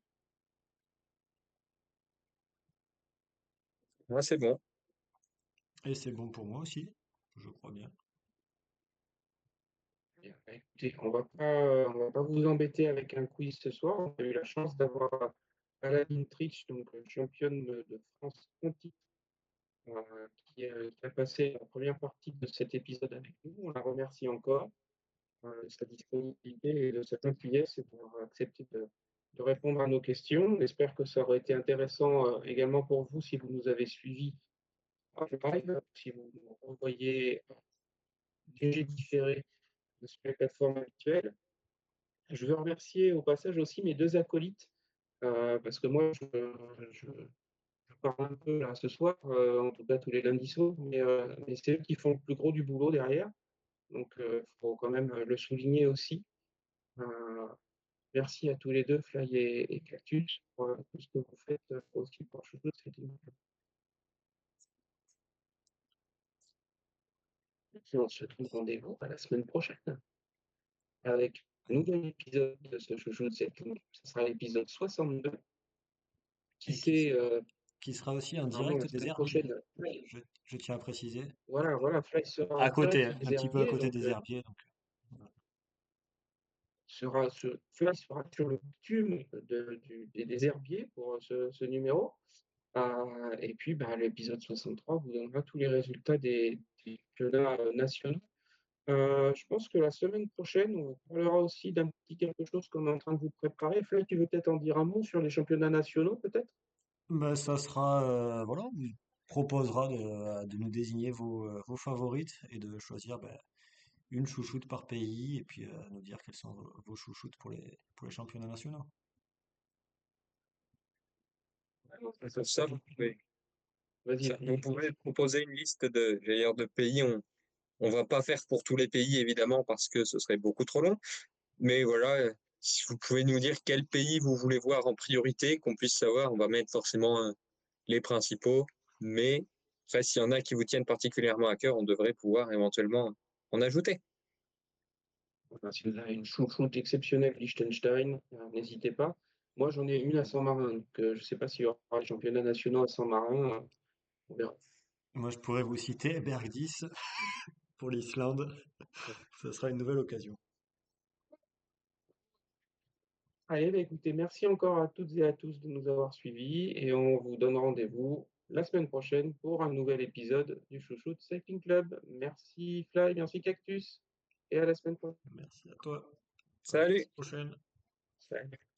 Moi, c'est bon. et c'est bon pour moi aussi, je crois bien. Bien, bah, écoutez, on va pas vous embêter avec un quiz ce soir. On a eu la chance d'avoir Aladine Trich, donc championne de France en titre, qui a passé la première partie de cet épisode avec nous. On la remercie encore de sa disponibilité et de sa gentillesse et pour avoir accepté de répondre à nos questions. On espère que ça aurait été intéressant également pour vous si vous nous avez suivis en live, si vous nous envoyez des différés sur les plateformes habituelles. Je veux remercier au passage aussi mes deux acolytes, parce que moi, je parle un peu là ce soir, en tout cas tous les lundis soirs, mais c'est eux qui font le plus gros du boulot derrière. Donc, il faut quand même le souligner aussi. Euh, Merci à tous les deux, Fly et Cactus, pour tout ce que vous faites aussi pour Chouchou de cette émission. Et on se donne rendez-vous à la semaine prochaine avec un nouvel épisode de ce Chouchou de cette ligne. Ce sera l'épisode 62. Qui Et sait, qui sera aussi en normalement direct la des semaine herbiers, prochaine. je tiens à préciser. Voilà, Fly sera À en côté, direct hein, un des petit peu à herbiers, côté donc des herbiers, donc voilà. Fly sera sur le bitume des herbiers pour ce numéro. Et puis, l'épisode 63 vous donnera tous les résultats des championnats nationaux. Je pense que la semaine prochaine, on parlera aussi d'un petit quelque chose qu'on est en train de vous préparer. Fly, tu veux peut-être en dire un mot sur les championnats nationaux, peut-être? Ben, ça sera, voilà, on vous proposera de nous désigner vos favorites et de choisir ben, une chouchoute par pays et puis nous dire quelles sont vos chouchoutes pour les championnats nationaux. Ça, Ça, vous pouvez, vas-y, vous pouvez proposer une liste de pays. On va pas faire pour tous les pays, évidemment, parce que ce serait beaucoup trop long. Mais voilà, si vous pouvez nous dire quel pays vous voulez voir en priorité, qu'on puisse savoir, on va mettre forcément les principaux. Mais après, s'il y en a qui vous tiennent particulièrement à cœur, on devrait pouvoir éventuellement en ajouter. Voilà, si vous avez une chouchoute exceptionnelle, Liechtenstein, n'hésitez pas. Moi, j'en ai une à Saint-Marin, donc je ne sais pas s'il y aura les championnats nationaux à Saint-Marin, on verra. Moi, je pourrais vous citer Berg 10 pour l'Islande. Ce sera une nouvelle occasion. Allez, bah, écoutez, merci encore à toutes et à tous de nous avoir suivis et on vous donne rendez-vous la semaine prochaine pour un nouvel épisode du Chouchoute Cycling Club. Merci Fly, merci Cactus et à la semaine prochaine. Merci à toi. À la Salut! prochaine. Salut.